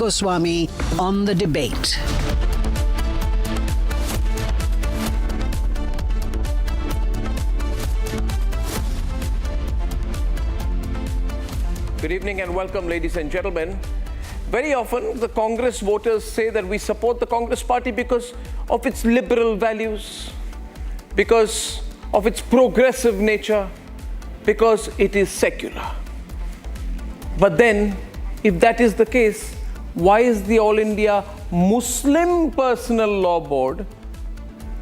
Goswami on the debate. Good evening and welcome, ladies and gentlemen. Very often, the Congress voters say that we support the Congress party because of its liberal values, because of its progressive nature, because it is secular. But then, if that is the case, why is the All India Muslim Personal Law Board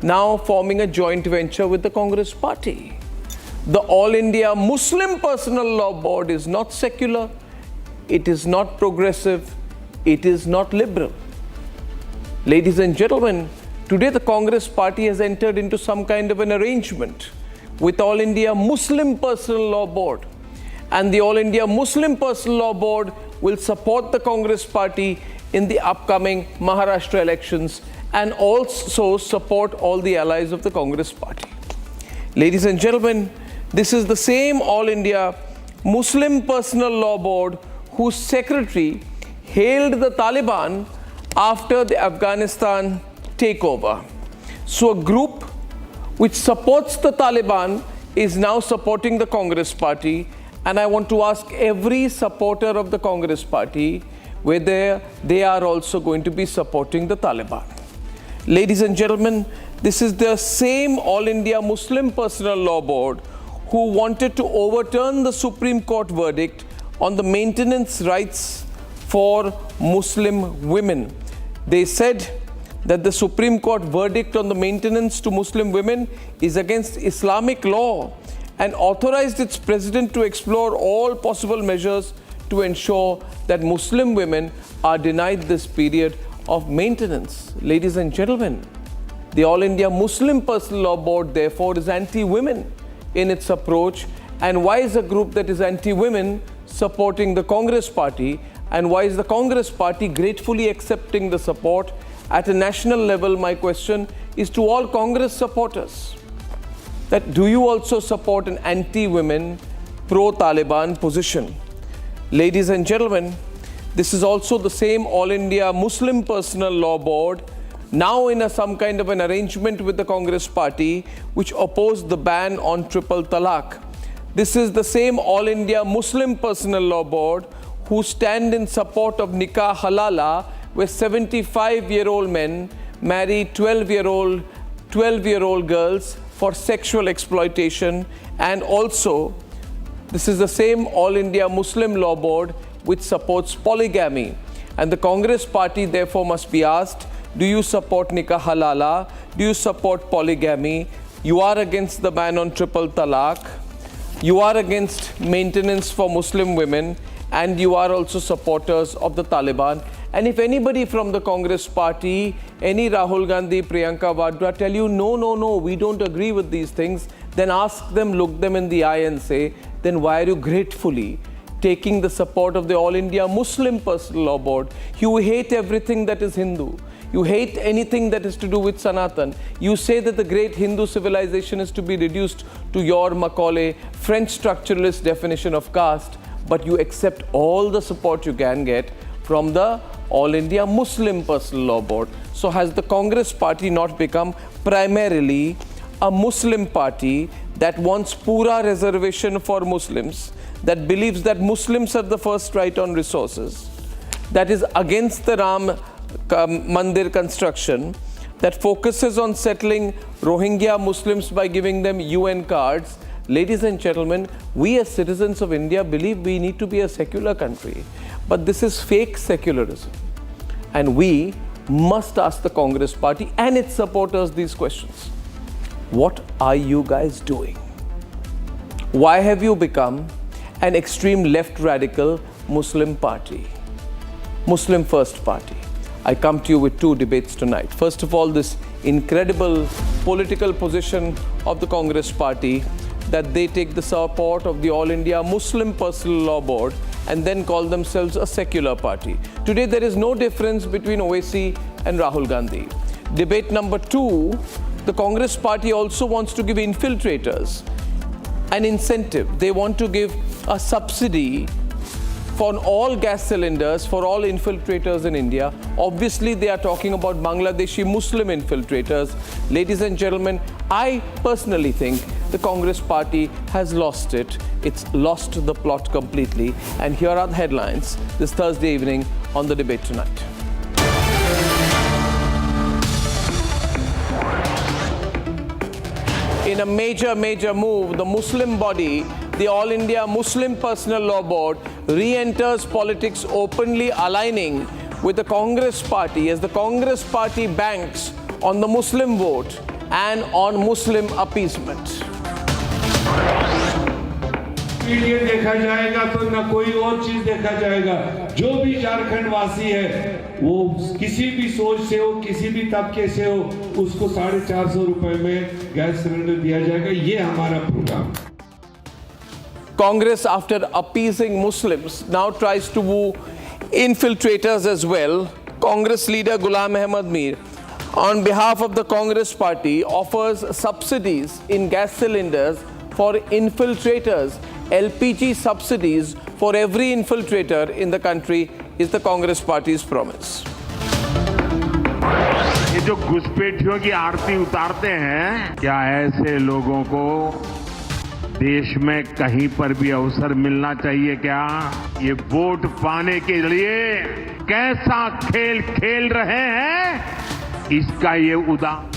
now forming a joint venture with the Congress party? The All India Muslim Personal Law Board is not secular, it is not progressive, it is not liberal. Ladies and gentlemen, today the Congress party has entered into some kind of an arrangement with All India Muslim Personal Law Board. And the All India Muslim Personal Law Board will support the Congress party in the upcoming Maharashtra elections and also support all the allies of the Congress party. Ladies and gentlemen, this is the same All India Muslim Personal Law Board whose secretary hailed the Taliban after the Afghanistan takeover. So a group which supports the Taliban is now supporting the Congress party, and I want to ask every supporter of the Congress party whether they are also going to be supporting the Taliban. Ladies and gentlemen, this is the same All India Muslim Personal Law Board who wanted to overturn the Supreme Court verdict on the maintenance rights for Muslim women. They said that the Supreme Court verdict on the maintenance to Muslim women is against Islamic law and authorized its president to explore all possible measures to ensure that Muslim women are denied this period of maintenance. Ladies and gentlemen, the All India Muslim Personal Law Board therefore is anti-women in its approach. And why is a group that is anti-women supporting the Congress party, and why is the Congress party gratefully accepting the support? At a national level, my question is to all Congress supporters, that do you also support an anti-women, pro-Taliban position? Ladies and gentlemen, this is also the same All India Muslim Personal Law Board now in some kind of an arrangement with the Congress party which opposed the ban on triple talaq. This is the same All India Muslim Personal Law Board who stand in support of nikah halala, where 75-year-old men marry 12-year-old girls for sexual exploitation. And also, this is the same All India Muslim Law Board which supports polygamy. And the Congress party therefore must be asked, do you support nikah halala? Do you support polygamy? You are against the ban on triple talaq. You are against maintenance for Muslim women, and you are also supporters of the Taliban. And if anybody from the Congress party, any Rahul Gandhi, Priyanka Vadra tell you, no, we don't agree with these things, then ask them, look them in the eye and say, then why are you gratefully taking the support of the All India Muslim Personal Law Board? You hate everything that is Hindu. You hate anything that is to do with Sanatan. You say that the great Hindu civilization is to be reduced to your Macaulay French structuralist definition of caste, but you accept all the support you can get from the All India Muslim Personal Law Board. So has the Congress party not become primarily a Muslim party that wants pura reservation for Muslims, that believes that Muslims have the first right on resources, that is against the Ram Mandir construction, that focuses on settling Rohingya Muslims by giving them UN cards? Ladies and gentlemen, we as citizens of India believe we need to be a secular country. But this is fake secularism. And we must ask the Congress party and its supporters these questions. What are you guys doing? Why have you become an extreme left radical Muslim party? Muslim First Party. I come to you with two debates tonight. First of all, this incredible political position of the Congress party that they take the support of the All India Muslim Personal Law Board and then call themselves a secular party. Today, there is no difference between Owaisi and Rahul Gandhi. Debate number two, the Congress party also wants to give infiltrators an incentive. They want to give a subsidy for all gas cylinders, for all infiltrators in India. Obviously, they are talking about Bangladeshi Muslim infiltrators. Ladies and gentlemen, I personally think the Congress party has lost it. It's lost the plot completely. And here are the headlines this Thursday evening on The Debate Tonight. In a major move, the Muslim body, the All India Muslim Personal Law Board, re-enters politics, openly aligning with the Congress party as the Congress party banks on the Muslim vote and on Muslim appeasement. ये देखा जाएगा तो न कोई और चीज देखा जाएगा। जो भी झारखंड वासी है वो किसी भी सोच से हो, किसी भी तबके से हो, उसको 450 रुपए में गैस सिलेंडर दिया जाएगा। ये हमारा programme. Congress, after appeasing Muslims, now tries to woo infiltrators as well. Congress leader Ghulam Ahmad Mir, on behalf of the Congress party, offers subsidies in gas cylinders for infiltrators. LPG subsidies for every infiltrator in the country is the Congress party's promise. ये जो घुसपैठियों की आरती उतारते हैं, क्या ऐसे लोगों को देश में कहीं पर भी अवसर मिलना चाहिए क्या? ये वोट पाने के लिए कैसा खेल खेल रहे हैं, इसका ये उदाहरण।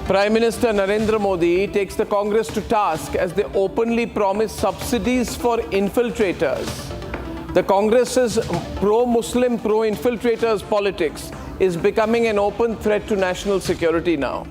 Prime Minister Narendra Modi takes the Congress to task as they openly promise subsidies for infiltrators. The Congress's pro-Muslim, pro-infiltrators politics is becoming an open threat to national security now.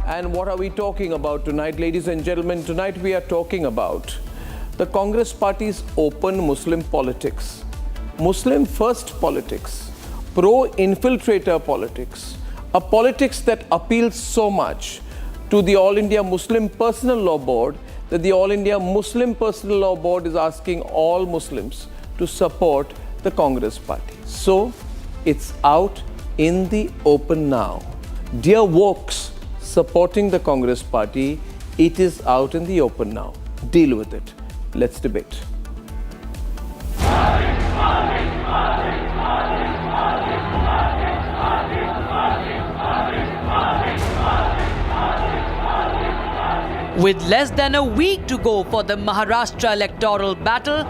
And what are we talking about tonight, ladies and gentlemen? Tonight we are talking about the Congress party's open Muslim politics, Muslim first politics, pro-infiltrator politics, a politics that appeals so much to the All India Muslim Personal Law Board that the All India Muslim Personal Law Board is asking all Muslims to support the Congress party. So it's out in the open now. Dear wokes supporting the Congress party, it is out in the open now. Deal with it. Let's debate. With less than a week to go for the Maharashtra electoral battle,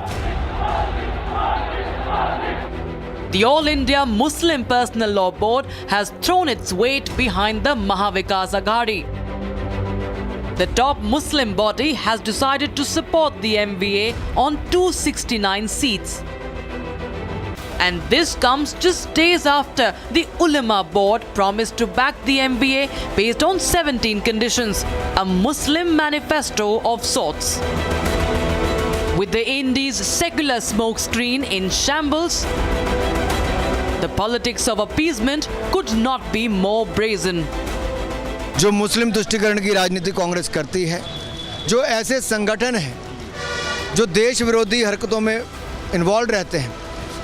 the All India Muslim Personal Law Board has thrown its weight behind the MAHA Vikas Aghadi. The top Muslim body has decided to support the MVA on 269 seats. And this comes just days after the Ulama Board promised to back the MVA based on 17 conditions, a Muslim manifesto of sorts. With the Indies' secular smokescreen in shambles, the politics of appeasement could not be more brazen. जो मुस्लिम तुष्टीकरण की राजनीति कांग्रेस करती है, जो ऐसे संगठन हैं जो देश विरोधी हरकतों में इन्वॉल्व रहते हैं,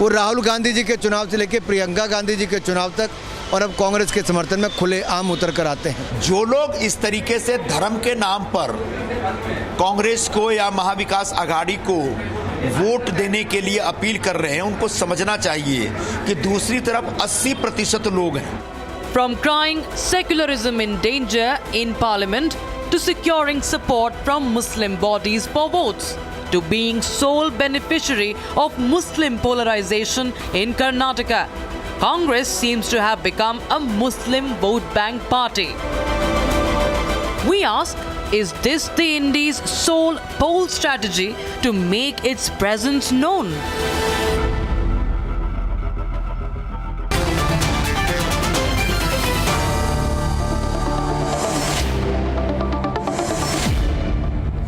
वो राहुल गांधी जी के चुनाव से लेकर प्रियंका गांधी जी के चुनाव तक और अब कांग्रेस के समर्थन में खुले आम उतर कर आते हैं। जो लोग इस तरीके से धर्म के नाम पर कांग्रेस को या महाविकास आघाड़ी को वोट देने के लिए अपील कर रहे हैं, उनको समझना चाहिए कि दूसरी तरफ 80% लोग हैं। From crying secularism in danger in parliament to securing support from Muslim bodies for votes to being sole beneficiary of Muslim polarization in Karnataka, Congress seems to have become a Muslim vote bank party. We ask, is this the Indies' sole poll strategy to make its presence known?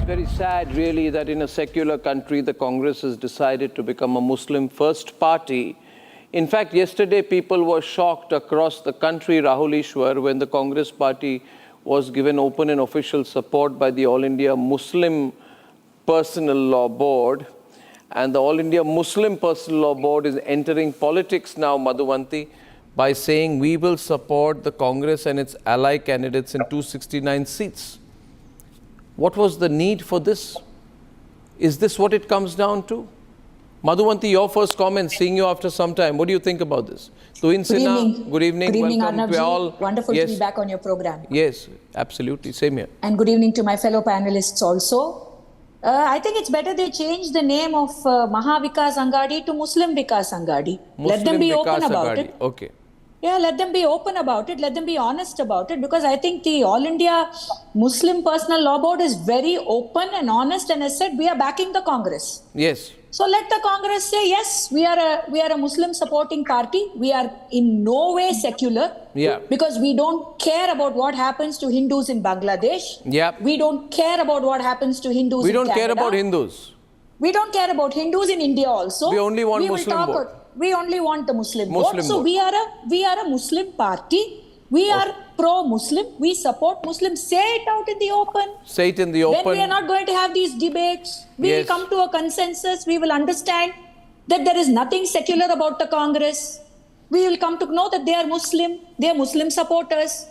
Very sad, really, that in a secular country, the Congress has decided to become a Muslim first party. In fact, yesterday, people were shocked across the country, Rahul Easwar, when the Congress party was given open and official support by the All India Muslim Personal Law Board, and the All India Muslim Personal Law Board is entering politics now, Madhuvanti, by saying we will support the Congress and its ally candidates in 269 seats. What was the need for this? Is this what it comes down to? Madhuvanti, your first comment, seeing you after some time. What do you think about this? Tuhin Sinha, good evening. Good evening, Welcome Arnab to all. Wonderful to be back on your program. Yes, absolutely. Same here. And good evening to my fellow panelists also. I think it's better they change the name of Maha Vikas Anghadi to Muslim Vikas Anghadi. Let them be open about it. Okay. Yeah, let them be open about it. Let them be honest about it. Because I think the All India Muslim Personal Law Board is very open and honest, and has said we are backing the Congress. Yes. So let the Congress say, yes, we are a Muslim supporting party. We are in no way secular. Yeah. Because we don't care about what happens to Hindus in Bangladesh. Yeah. We don't care about what happens to Hindus in Canada. We don't care about Hindus. We don't care about Hindus in India also. We only want Muslim vote. We only want the Muslim vote. So vote. we are a Muslim party. We are pro-Muslim. We support Muslims. Say it out in the open. Say it in the open. Then we are not going to have these debates. We will come to a consensus. We will understand that there is nothing secular about the Congress. We will come to know that they are Muslim. They are Muslim supporters.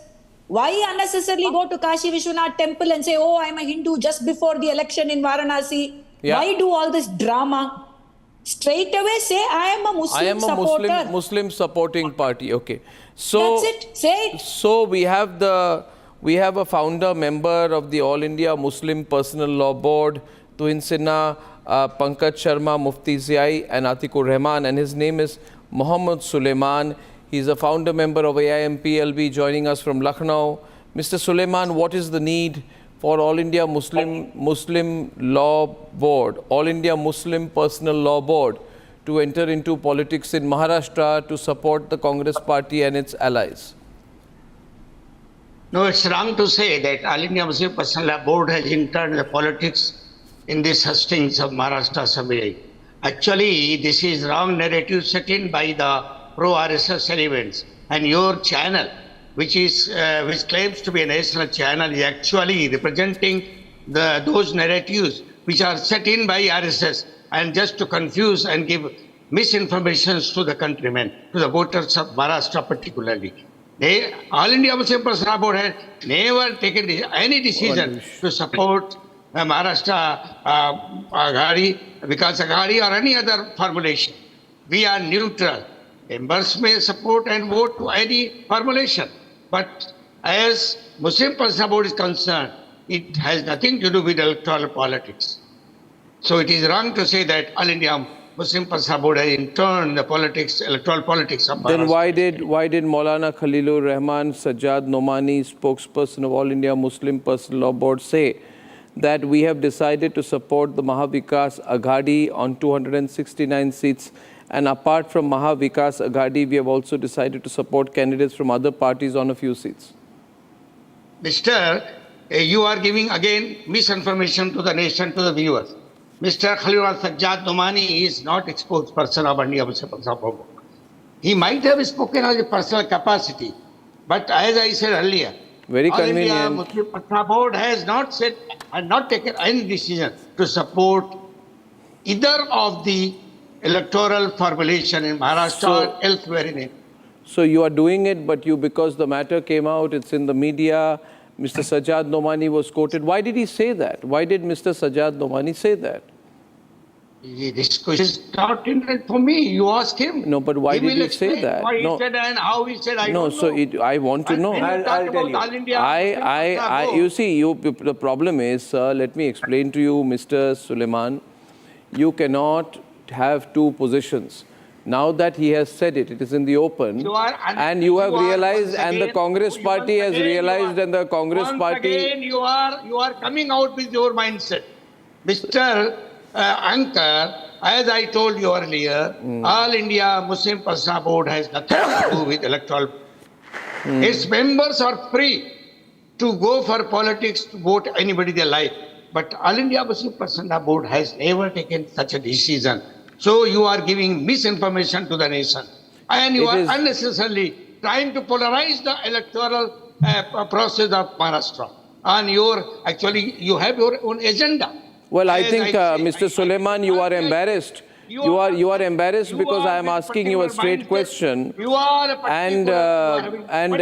Why unnecessarily go to Kashi Vishwanath temple and say, oh, I am a Hindu just before the election in Varanasi? Yeah. Why do all this drama? Straight away say, I am a Muslim supporter. I am a Muslim supporting party. Okay. So that's it. Say it. So we have a founder member of the All India Muslim Personal Law Board, Tuhin Sinha, Pankaj Sharma, Mufti Ziai, and Atikur Rahman, and his name is Mohammed Suleiman. He's a founder member of AIMPLB, joining us from Lucknow. Mr. Suleiman, what is the need for All India Muslim Law Board, All India Muslim Personal Law Board, to enter into politics in Maharashtra to support the Congress party and its allies? No, it's wrong to say that All India Muslim Personal Law Board has entered the politics in these hustings of Maharashtra Assembly. Actually, this is wrong narrative set in by the pro-RSS elements, and your channel, which claims to be a national channel, is actually representing those narratives which are set in by RSS, and just to confuse and give misinformations to the countrymen, to the voters of Maharashtra particularly. All India Muslim Personal Board has never taken any decision to support Maharashtra Aghadi, Vikas Aghadi, or any other formulation. We are neutral. Members may support and vote to any formulation. But as Muslim Personal Board is concerned, it has nothing to do with electoral politics. So it is wrong to say that All India Muslim Personal Board has entered the politics, electoral politics of Maharashtra. Then why did Maulana Khalilur Rahman Sajjad Nomani, spokesperson of All India Muslim Personal Law Board, say that we have decided to support the Maha Vikas Aghadi on 269 seats, and apart from Maha Vikas Aghadi, we have also decided to support candidates from other parties on a few seats? Mr. You are giving again misinformation to the nation, to the viewers. Mr. Khalilur Sajjad Nomani is not a spokesperson of India Muslim Personal Board. He might have spoken as a personal capacity, but as I said earlier, very All convenient. India Muslim Personal Board has not said and not taken any decision to support either of the electoral formulation in Maharashtra or elsewhere in India. So you are doing it, but because the matter came out, it's in the media, Mr. Sajjad Nomani was quoted. Why did he say that? Why did Mr. Sajjad Nomani say that? This question is not intended for me. You ask him. No, but why He did will he say explain that? What No. he said and how he said, I No, don't so know. I want to know. I'll tell you. You see, the problem is, let me explain to you, Mr. Suleiman, you cannot have two positions. Now that he has said it, it is in the open, and you have realized, and the Congress party has realized, and the Congress party... Again, you are coming out with your mindset. Mr. Anchor, as I told you earlier, All India Muslim Personal Board has nothing to do with electoral. Its members are free to go for politics, to vote anybody they like. But All India Muslim Personal Board has never taken such a decision. So you are giving misinformation to the nation. And you are unnecessarily trying to polarize the electoral process of Maharashtra. And you have your own agenda. Well, I As think, say, Mr. Suleiman, you are embarrassed. You are embarrassed because I am asking you a straight question. You are a particular, and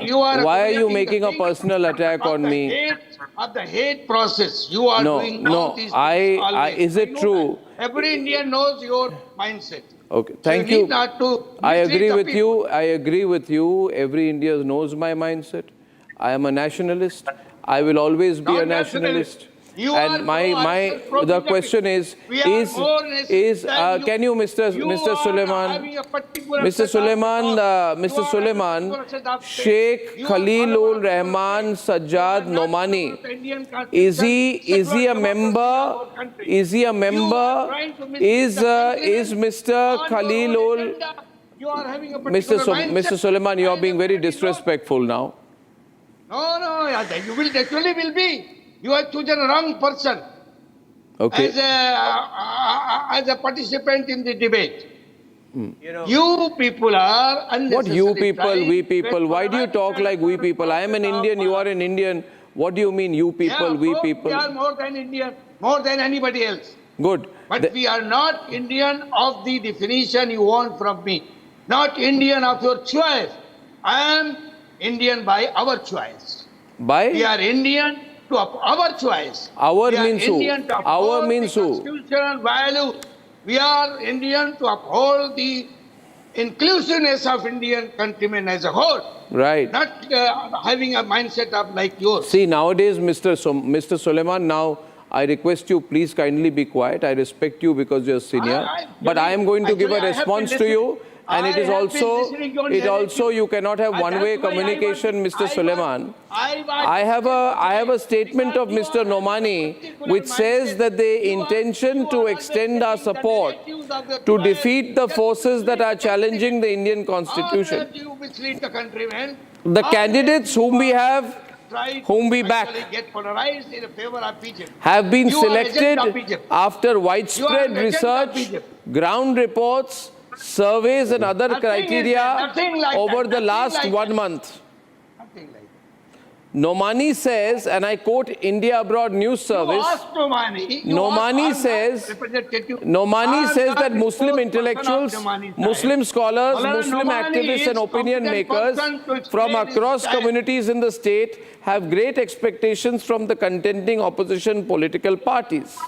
you are why are you accommodating making the a thing personal attack of on the me? Of the hate process. You are doing all these things always. Is it know true? that. Every Indian knows your mindset. Okay, So thank you you. need not to I agree mislead the with people. you. I agree with you. Every Indian knows my mindset. I am a nationalist. I will always be Not a nationalist. You are And the question is can you, Mr. Suleiman, Sheikh Khalilur Rahman Sajjad Nomani, is he a member? Is he a member? Is Mr. Khalilur? Mr. Suleiman, you are being very disrespectful now. No, you will actually will be. You have chosen a wrong person Okay. as a participant in the debate. You people are unnecessary. What you people, trying we to people? get Why do you talk like we people? I am an Indian, you are an Indian. What do you mean, you people, we people? We are more than Indian, more than anybody else. Good. But we are not Indian of the definition you want from me. Not Indian of your choice. I am Indian by our choice. By? We are Indian to our choice. Our we means are who? Indian to Our uphold means the who? constitutional value. We are Indian to uphold the inclusiveness of Indian countrymen as a whole. Right. Not having a mindset of like yours. See, nowadays, Mr. Suleiman, now I request you, please kindly be quiet. I respect you because you're senior. But I am going to give a response to you. And it is also, you cannot have one-way communication, Mr. Suleiman. I have a statement of Mr. Nomani which says that the intention to extend our support to defeat the forces that are challenging the Indian Constitution. The candidates whom we back have been selected after widespread research, ground reports, surveys and other criteria over the last 1 month. Nomani says, and I quote India Abroad News Service, Nomani says that Muslim intellectuals, Muslim scholars, Muslim activists and opinion makers from across communities in the state have great expectations from the contending opposition political parties.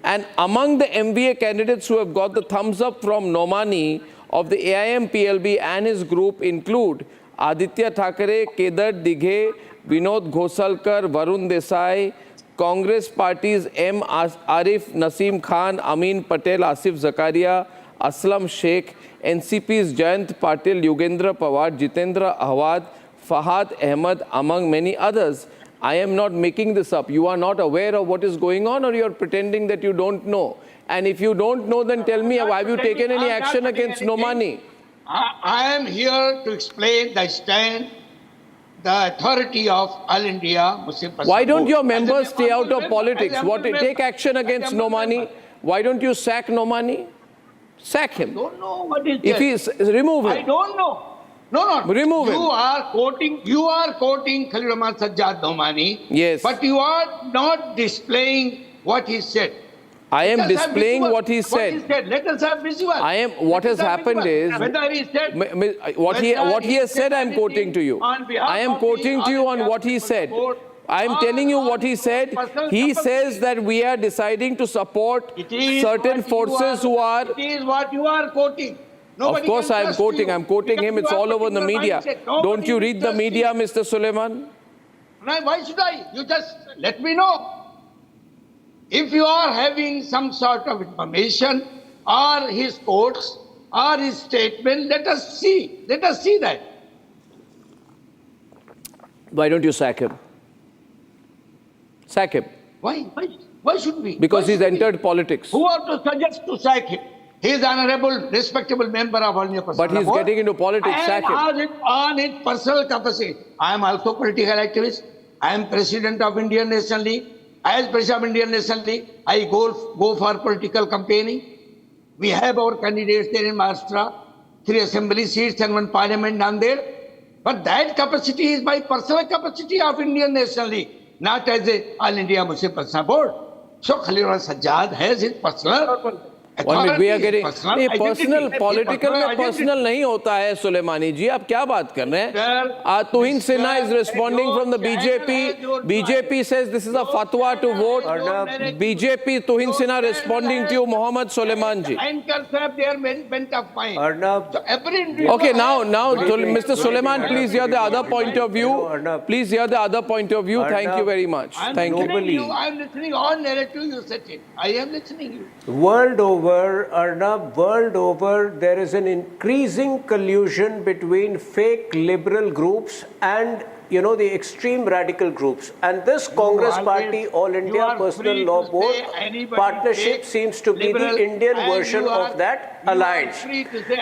And among the MVA candidates who have got the thumbs up from Nomani of the AIMPLB and his group include Aditya Thackeray, Kedar Dighe, Vinod Ghosalkar, Varun Desai, Congress parties M. Arif, Naseem Khan, Amin Patel, Asif Zakaria, Aslam Sheikh, NCP's Jayant Patil, Yugendra Pawar, Jitendra Awad, Fahad Ahmed, among many others. I am not making this up. You are not aware of what is going on, or you are pretending that you don't know. And if you don't know, then tell me, have you taken any action against Nomani? I am here to explain the stand, the authority of All India Muslim Personnel. Why don't your members stay out of politics? Take action against Nomani. Why don't you sack Nomani? Sack him. I don't know what is if he remove him. I don't know. No. Remove him. You are quoting Khalil Rahman Sajjad Nomani. Yes. But you are not displaying what he said. I am displaying what he said. Let us have visual. What has happened is, whether he said, what he has said, I am quoting to you. I am quoting to you on what he said. I am telling you what he said. He says that we are deciding to support certain forces who are... It is what you are quoting. Of course I am quoting. I am quoting him. It's all over the media. Don't you read the media, Mr. Suleiman? Why should I? You just let me know. If you are having some sort of information or his quotes or his statement, let us see. Let us see that. Why don't you sack him? Sack him. Why? Why should we? Because he's entered politics. Who are to suggest to sack him? He is an honorable, respectable member of All India Personnel But he's getting into politics. Sack him. On his personal capacity. I am also political activist. I am president of Indian National League. As president of Indian National League, I go for political campaigning. We have our candidates there in Maharashtra, 3 assembly seats and 1 parliament down there. But that capacity is my personal capacity of Indian National League. not as a All India Muslim Personal Board. So Khalilur Sajjad has his personal. We are getting personal, political में personal नहीं होता है सुलेमानी जी, आप क्या बात कर रहे हैं? Tuhin Sinha is responding from the BJP. BJP says this is a fatwa to vote. BJP, Tuhin Sinha responding to you, Mohammad Suleiman ji. Okay, now, Mr. Suleiman, please hear the other point of view. Please hear the other point of view. Thank you very much. Thank you. I am listening all narrative you said it. I am listening you. World over, Arnab, world over, there is an increasing collusion between fake liberal groups and, you know, the extreme radical groups. And this Congress party, All India Personal Law Board partnership seems to be the Indian version of that alliance.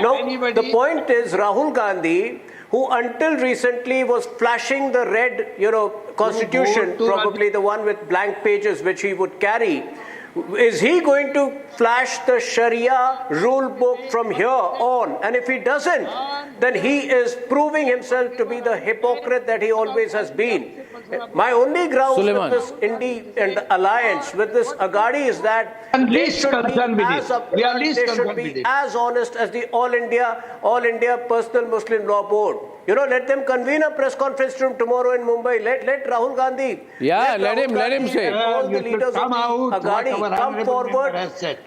Now, the point is Rahul Gandhi, who until recently was flashing the red, you know, constitution, probably the one with blank pages which he would carry, is he going to flash the Sharia rule book from here on? And if he doesn't, then he is proving himself to be the hypocrite that he always has been. My only grounds Suleiman. with this Indy and alliance with this Agadi is that they should be as honest as the All India Personal Muslim Law Board. You know, let them convene a press conference room tomorrow in Mumbai. Let Rahul Gandhi. Yeah, let him say. All the leaders of the Agadi come forward.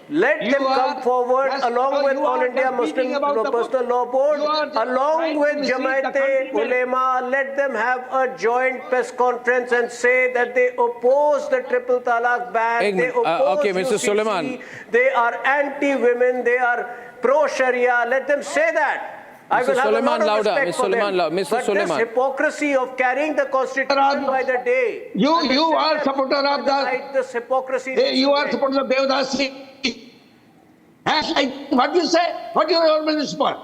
Let them come forward along with All India Muslim Personal Law Board, along with Jamaat Ulema. Let them have a joint press conference and say that they oppose the triple talaq ban. They oppose okay, Mr. UCC. Suleiman. They are anti-women. They are pro-Sharia. Let them say that. I will have a lot of respect for them. But this hypocrisy of carrying the constitution by the day. You are supporter of this hypocrisy. You are supporter of Devdasi. What you say? What you are support?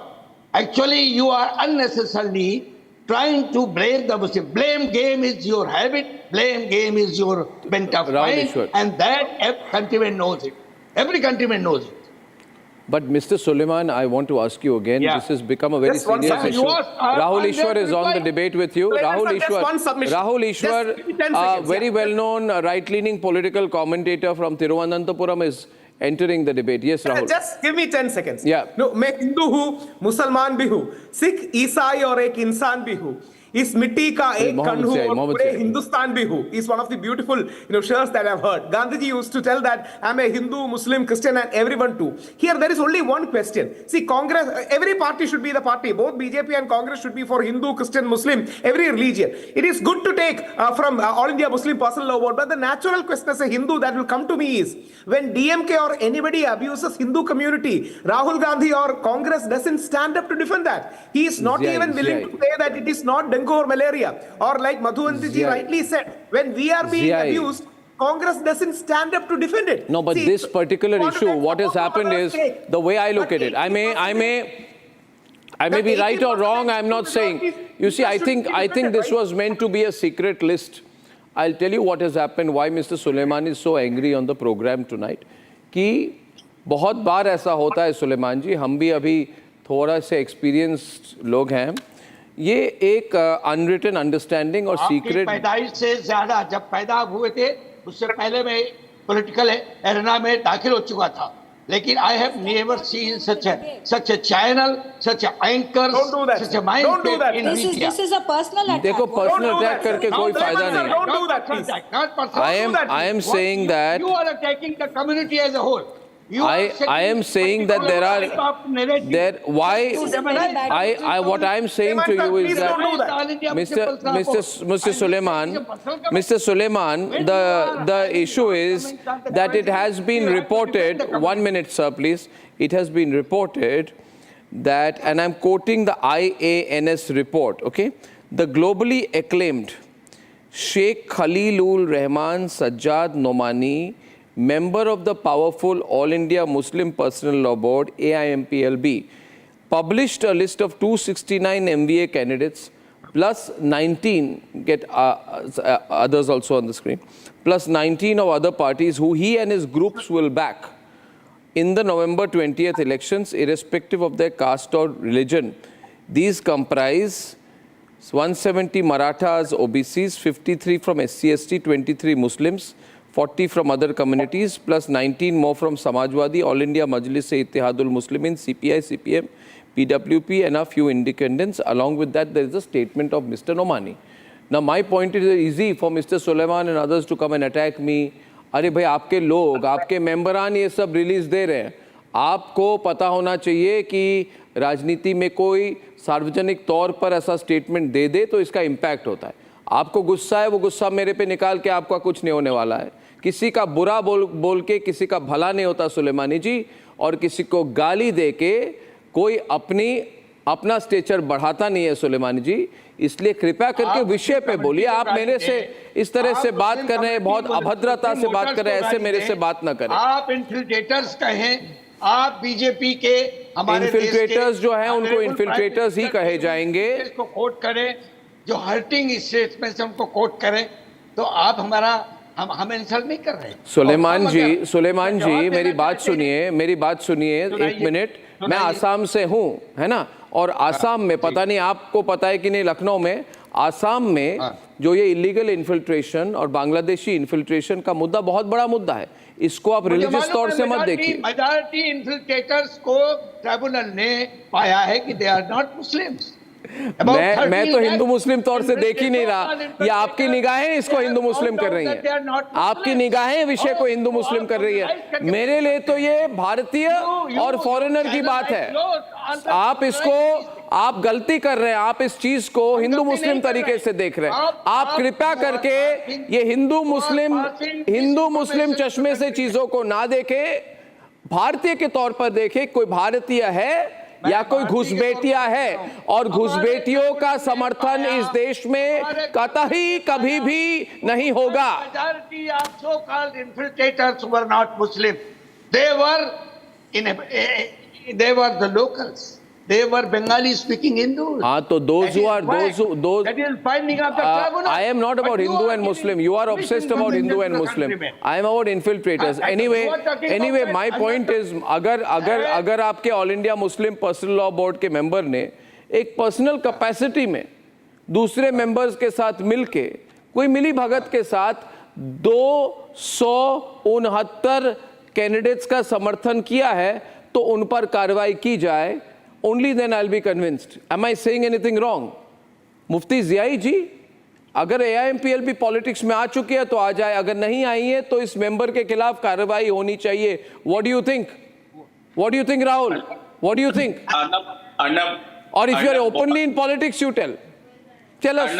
Actually, you are unnecessarily trying to blame the Muslim. Blame game is your habit. Blame game is your bent of mind. And that every countryman knows it. Every countryman knows it. But Mr. Suleiman, I want to ask you again. This has become a very serious issue. Rahul Easwar is on the debate with you. Rahul Easwar, very well-known right-leaning political commentator from Thiruvananthapuram is entering the debate. Yes, Rahul. Just give me 10 seconds. Yeah. No, मैं हिंदू हूँ, मुसलमान भी हूँ, सिख, ईसाई और एक इंसान भी हूँ. इस मिट्टी का एक कण हूँ और पूरे हिंदुस्तान भी हूँ. Is one of the beautiful, shares that I've heard. Gandhiji used to tell that I'm a Hindu, Muslim, Christian, and everyone too. Here there is only one question. See, Congress, every party should be the party. Both BJP and Congress should be for Hindu, Christian, Muslim, every religion. It is good to take from All India Muslim Personal Law Board, but the natural question as a Hindu that will come to me is, when DMK or anybody abuses Hindu community, Rahul Gandhi or Congress doesn't stand up to defend that. He is not even willing to say that it is not dengue or malaria. Or like Madhuvanti ji rightly said, when we are being abused, Congress doesn't stand up to defend it. No, but this particular issue, what has happened is, the way I look at it, I may be right or wrong, I'm not saying. You see, I think this was meant to be a secret list. I'll tell you what has happened, why Mr. Suleiman is so angry on the program tonight. कि बहुत बार ऐसा होता है सुलेमान जी, हम भी अभी थोड़ा से एक्सपीरियंस्ड लोग हैं. ये एक अनरिटन अंडरस्टैंडिंग और सीक्रेट पैदाइश से ज्यादा जब पैदा हुए थे उससे पहले मैं पॉलिटिकल एरेना में दाखिल हो चुका था, लेकिन I have never seen such a channel, such a anchor, such a mind in media. This is a personal attack. देखो पर्सनल अटैक करके कोई फायदा नहीं. Don't do that, please. I am saying that you are attacking the community as a whole. I am saying that what I am saying to you is that Mr. Suleiman, the issue is that it has been reported, 1 minute sir please, it has been reported that, and I'm quoting the IANS report, okay, the globally acclaimed Sheikh Khalilur Rahman Sajjad Nomani, member of the powerful All India Muslim Personal Law Board, AIMPLB, published a list of 269 MVA candidates, plus 19, get others also on the screen, plus 19 of other parties who he and his groups will back in the November 20th elections, irrespective of their caste or religion. These comprise 170 Marathas, OBCs, 53 from SC/ST, 23 Muslims, 40 from other communities, plus 19 more from Samajwadi, All India Majlis-e-Ittihadul Muslimin, CPI, CPM, PWP, and a few independents. Along with that, there is a statement of Mr. Nomani. Now, my point is easy for Mr. Suleiman and others to come and attack me. अरे भाई, आपके लोग, आपके मेंबरान ये सब release they रहे हैं. आपको पता होना चाहिए कि राजनीति में कोई सार्वजनिक तौर पर ऐसा स्टेटमेंट दे दे तो इसका इम्पैक्ट होता है. आपको गुस्सा है, वो गुस्सा मेरे पे निकाल के आपका कुछ नहीं होने वाला है. किसी का बुरा बोल के किसी का भला नहीं होता सुलेमानी जी, और किसी को गाली दे के कोई अपना स्टेचर बढ़ाता नहीं है सुलेमानी जी. इसलिए कृपया करके विषय पे बोलिए. आप मेरे से इस तरह से बात कर रहे हैं, बहुत अभद्रता से बात कर रहे हैं, ऐसे मेरे से बात ना करें. आप इन्फिल्ट्रेटर्स कहें, आप बीजेपी के हमारे इन्फिल्ट्रेटर्स जो हैं उनको इन्फिल्ट्रेटर्स ही कहे जाएंगे. इसको कोट करें, जो हर्टिंग स्टेटमेंट से उनको कोट करें, तो आप हम इंसल्ट नहीं कर रहे. सुलेमान जी मेरी बात सुनिए एक मिनट. मैं आसाम से हूँ, है ना, और आसाम में पता नहीं आपको पता है कि नहीं, लखनऊ में आसाम में जो ये इलीगल इन्फिल्ट्रेशन और बांग्लादेशी इन्फिल्ट्रेशन का मुद्दा बहुत बड़ा मुद्दा है. इसको आप रिलीजियस तौर से मत देखिए. मेजॉरिटी इन्फिल्ट्रेटर्स को ट्राइब्यूनल ने पाया है कि दे आर नॉट मुस्लिम्स. मैं तो हिंदू मुस्लिम तौर से देख ही नहीं रहा. ये आपकी निगाहें इसको हिंदू मुस्लिम कर रही हैं. आपकी निगाहें विषय को हिंदू मुस्लिम कर रही है. मेरे लिए तो ये भारतीय और फॉरेनर की बात है. आप गलती कर रहे हैं. आप इस चीज को हिंदू मुस्लिम तरीके से देख रहे हैं. आप कृपया करके ये हिंदू मुस्लिम चश्मे से चीजों को ना देखे, भारतीय के तौर पर देखे. कोई भारतीय है या कोई घुसपैठिया है, और घुसपैठियों का समर्थन इस देश में कतई कभी भी नहीं होगा. Majority of so-called infiltrators were not Muslim. They were the locals. They were Bengali speaking Hindus. तो those that is finding of the tribunal. I am not about Hindu and Muslim. You are obsessed about Hindu and Muslim. I am about infiltrators. Anyway, my point is, अगर आपके all India Muslim personal law board के member ने एक personal capacity में दूसरे members के साथ मिलके कोई मिली भगत के साथ 269 कैंडिडेट्स का समर्थन किया है, तो उन पर कार्रवाई की जाए. Only then I'll be convinced. Am I saying anything wrong? मुफ्ती ज़ियाई जी, अगर AIMPLB पॉलिटिक्स में आ चुकी है तो आ जाए, अगर नहीं आई है तो इस मेंबर के खिलाफ कार्रवाई होनी चाहिए. What do you think? What do you think, Rahul? What do you think? Arnab, और if you are openly in politics, you tell us.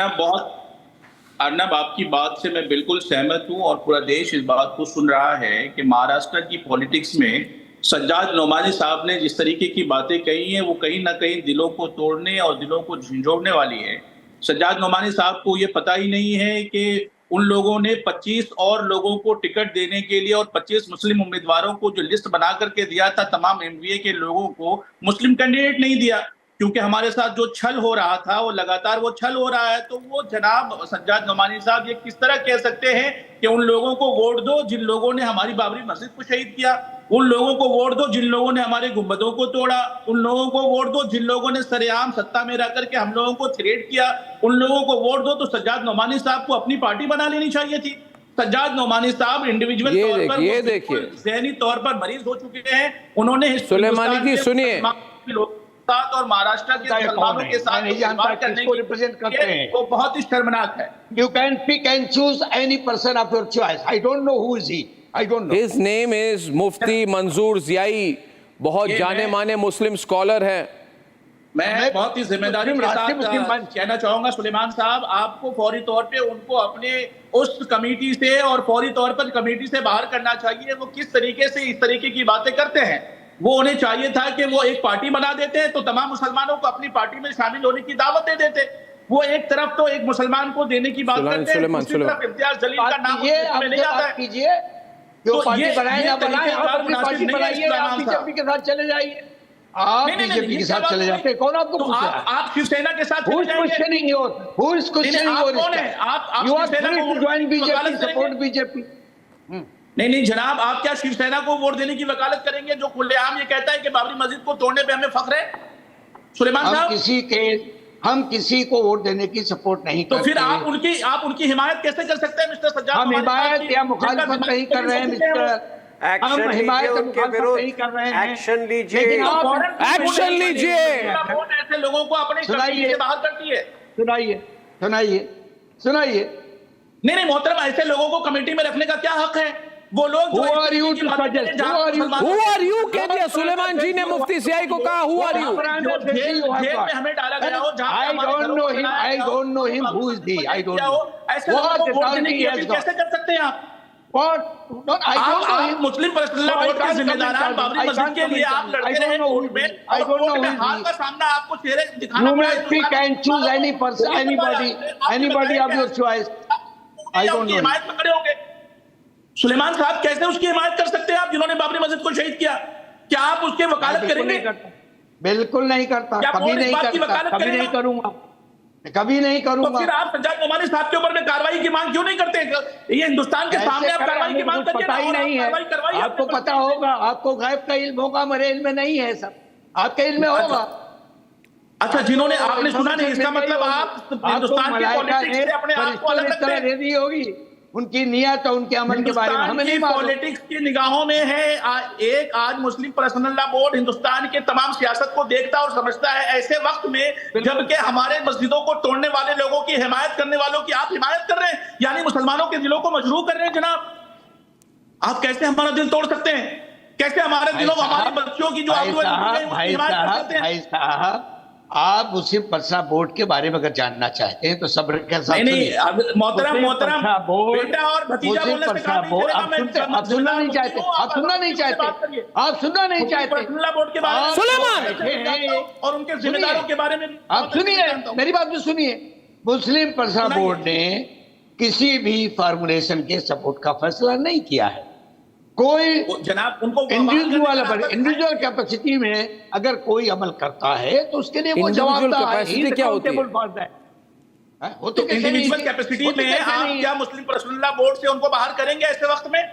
Arnab, आपकी बात से मैं बिल्कुल सहमत हूँ, और पूरा देश इस बात को सुन रहा है कि महाराष्ट्र की पॉलिटिक्स में सज्जाद नोमानी साहब ने जिस तरीके की बातें कही हैं वो कहीं ना कहीं दिलों को तोड़ने और दिलों को झंझोड़ने वाली है. सज्जाद नोमानी साहब को ये पता ही नहीं है कि उन लोगों ने 25 और लोगों को टिकट देने के लिए और 25 मुस्लिम उम्मीदवारों को जो लिस्ट बना करके दिया था, तमाम MVA के लोगों को मुस्लिम कैंडिडेट नहीं दिया, क्योंकि हमारे साथ जो छल हो रहा था वो लगातार वो छल हो रहा है. तो वो जनाब सज्जाद नोमानी साहब ये किस तरह कह सकते हैं कि उन लोगों को वोट दो जिन लोगों ने हमारी बाबरी मस्जिद को शहीद किया, उन लोगों को वोट दो जिन लोगों ने हमारे गुंबदों को तोड़ा, उन लोगों को वोट दो जिन लोगों ने सरेआम सत्ता में रह करके हम लोगों को थ्रेट किया, उन लोगों को वोट दो. तो सज्जाद नोमानी साहब को अपनी पार्टी बना लेनी चाहिए थी. सज्जाद नोमानी साहब इंडिविजुअल तौर पर ज़हनी तौर पर मरीज हो चुके हैं. उन्होंने सुलेमानी जी सुनिए, और महाराष्ट्र के मुसलमानों के साथ रिप्रेजेंट करते हैं, वो बहुत ही शर्मनाक है. You can pick and choose any person of your choice. I don't know who is he. I don't know. His name is मुफ्ती मंजूर ज़ियाई, बहुत जाने माने मुस्लिम स्कॉलर है. मैं बहुत ही जिम्मेदारी के साथ कहना चाहूंगा सुलेमान साहब, आपको फौरी तौर पे उनको अपने उस कमेटी से और फौरी तौर पर कमेटी से बाहर करना चाहिए. वो किस तरीके से इस तरीके की बातें करते हैं. वो उन्हें चाहिए था कि वो एक पार्टी बना देते तो तमाम मुसलमानों को अपनी पार्टी में शामिल होने की दावत दे देते. वो एक तरफ तो एक मुसलमान को देने की बात करते हैं, दूसरी तरफ इम्तियाज जलील का नाम में नहीं आता है. कीजिए, जो पार्टी बनाए ना बनाए, आप अपनी पार्टी बनाइए, आप बीजेपी के साथ चले जाइए. आप बीजेपी के साथ चले जाते, कौन आपको पूछा? आप शिवसेना के साथ Who is questioning you? Who is questioning you? You are free to join BJP, support BJP. नहीं जनाब, आप क्या शिवसेना को वोट देने की वकालत करेंगे जो खुलेआम ये कहता है कि बाबरी मस्जिद को तोड़ने पे हमें फख्र है? सुलेमान साहब, हम किसी को वोट देने की सपोर्ट नहीं करते। तो फिर आप उनकी हिमायत कैसे कर सकते हैं मिस्टर सज्जाद? हम हिमायत या मुखालिफत नहीं कर रहे हैं मिस्टर। हम हिमायत उनके विरोध नहीं कर रहे हैं। एक्शन लीजिए, एक्शन लीजिए। ऐसे लोगों को अपने कमेटी से बाहर करती है। सुनाइए। नहीं मोहतरम, ऐसे लोगों को कमेटी में रखने का क्या हक है? वो लोग Who are you कह दिया सुलेमान जी ने मुफ्ती सियाई को कहा who are you? जेल में हमें डाला गया हो, I don't know him who is he, I don't know. ऐसे लोगों को वोट देने की अपील कैसे कर सकते हैं आप? आप मुस्लिम पर्सनल लॉ बोर्ड के जिम्मेदार हैं। बाबरी मस्जिद के लिए आप लड़ते रहे कोर्ट में, और कोर्ट में हार का सामना आपको चेहरे दिखाना पड़ा। You may pick and choose any person, anybody of your choice. I don't know. हिमायत में खड़े होंगे। सुलेमान साहब कैसे उसकी हिमायत कर सकते हैं आप, जिन्होंने बाबरी मस्जिद को शहीद किया? क्या आप उसके वकालत करेंगे? बिल्कुल नहीं करता, कभी नहीं करता, कभी नहीं करूंगा, कभी नहीं करूंगा। तो फिर आप सज्जाद नोमानी साहब के ऊपर में कार्रवाई की मांग क्यों नहीं करते? ये हिंदुस्तान के सामने आप कार्रवाई की मांग करिए। पता ही नहीं है, आपको पता होगा, आपको गायब का इल्म होगा, मेरे इल्म में नहीं है सब, आपके इल्म में होगा। अच्छा, जिन्होंने आपने सुना नहीं, इसका मतलब आप हिंदुस्तान की पॉलिटिक्स से अपने आप को अलग रखते हैं। दे दी होगी उनकी नियत और उनके अमल के बारे में हमें नहीं मालूम। पॉलिटिक्स की निगाहों में है एक आज मुस्लिम पर्सनल लॉ बोर्ड हिंदुस्तान के तमाम सियासत को देखता और समझता है। ऐसे वक्त में जबकि हमारे मस्जिदों को तोड़ने वाले लोगों की हिमायत करने वालों की आप हिमायत कर रहे हैं, यानी मुसलमानों के दिलों को मजरूह कर रहे हैं। जनाब, आप कैसे हमारा दिल तोड़ सकते हैं? कैसे हमारे दिलों, हमारी बच्चियों की जो भाई साहब, आप मुस्लिम पर्सनल बोर्ड के बारे में अगर जानना चाहते हैं तो सब्र के साथ नहीं, मोहतरम बेटा और भतीजा बोलने से काम नहीं चलेगा। आप सुनना नहीं चाहते, आप सुनना नहीं चाहते, आप सुनना नहीं चाहते पर्सनल बोर्ड के बारे में, सुलेमान और उनके जिम्मेदारों के बारे में आप सुनिए, मेरी बात भी सुनिए। मुस्लिम पर्सनल बोर्ड ने किसी भी फॉर्मुलेशन के सपोर्ट का फैसला नहीं किया है। कोई जनाब उनको इंडिविजुअल कैपेसिटी में अगर कोई अमल करता है तो उसके लिए वो जवाबदार है। क्या होती है? तो इंडिविजुअल कैपेसिटी में आप क्या मुस्लिम पर्सनल लॉ बोर्ड से उनको बाहर करेंगे ऐसे वक्त में?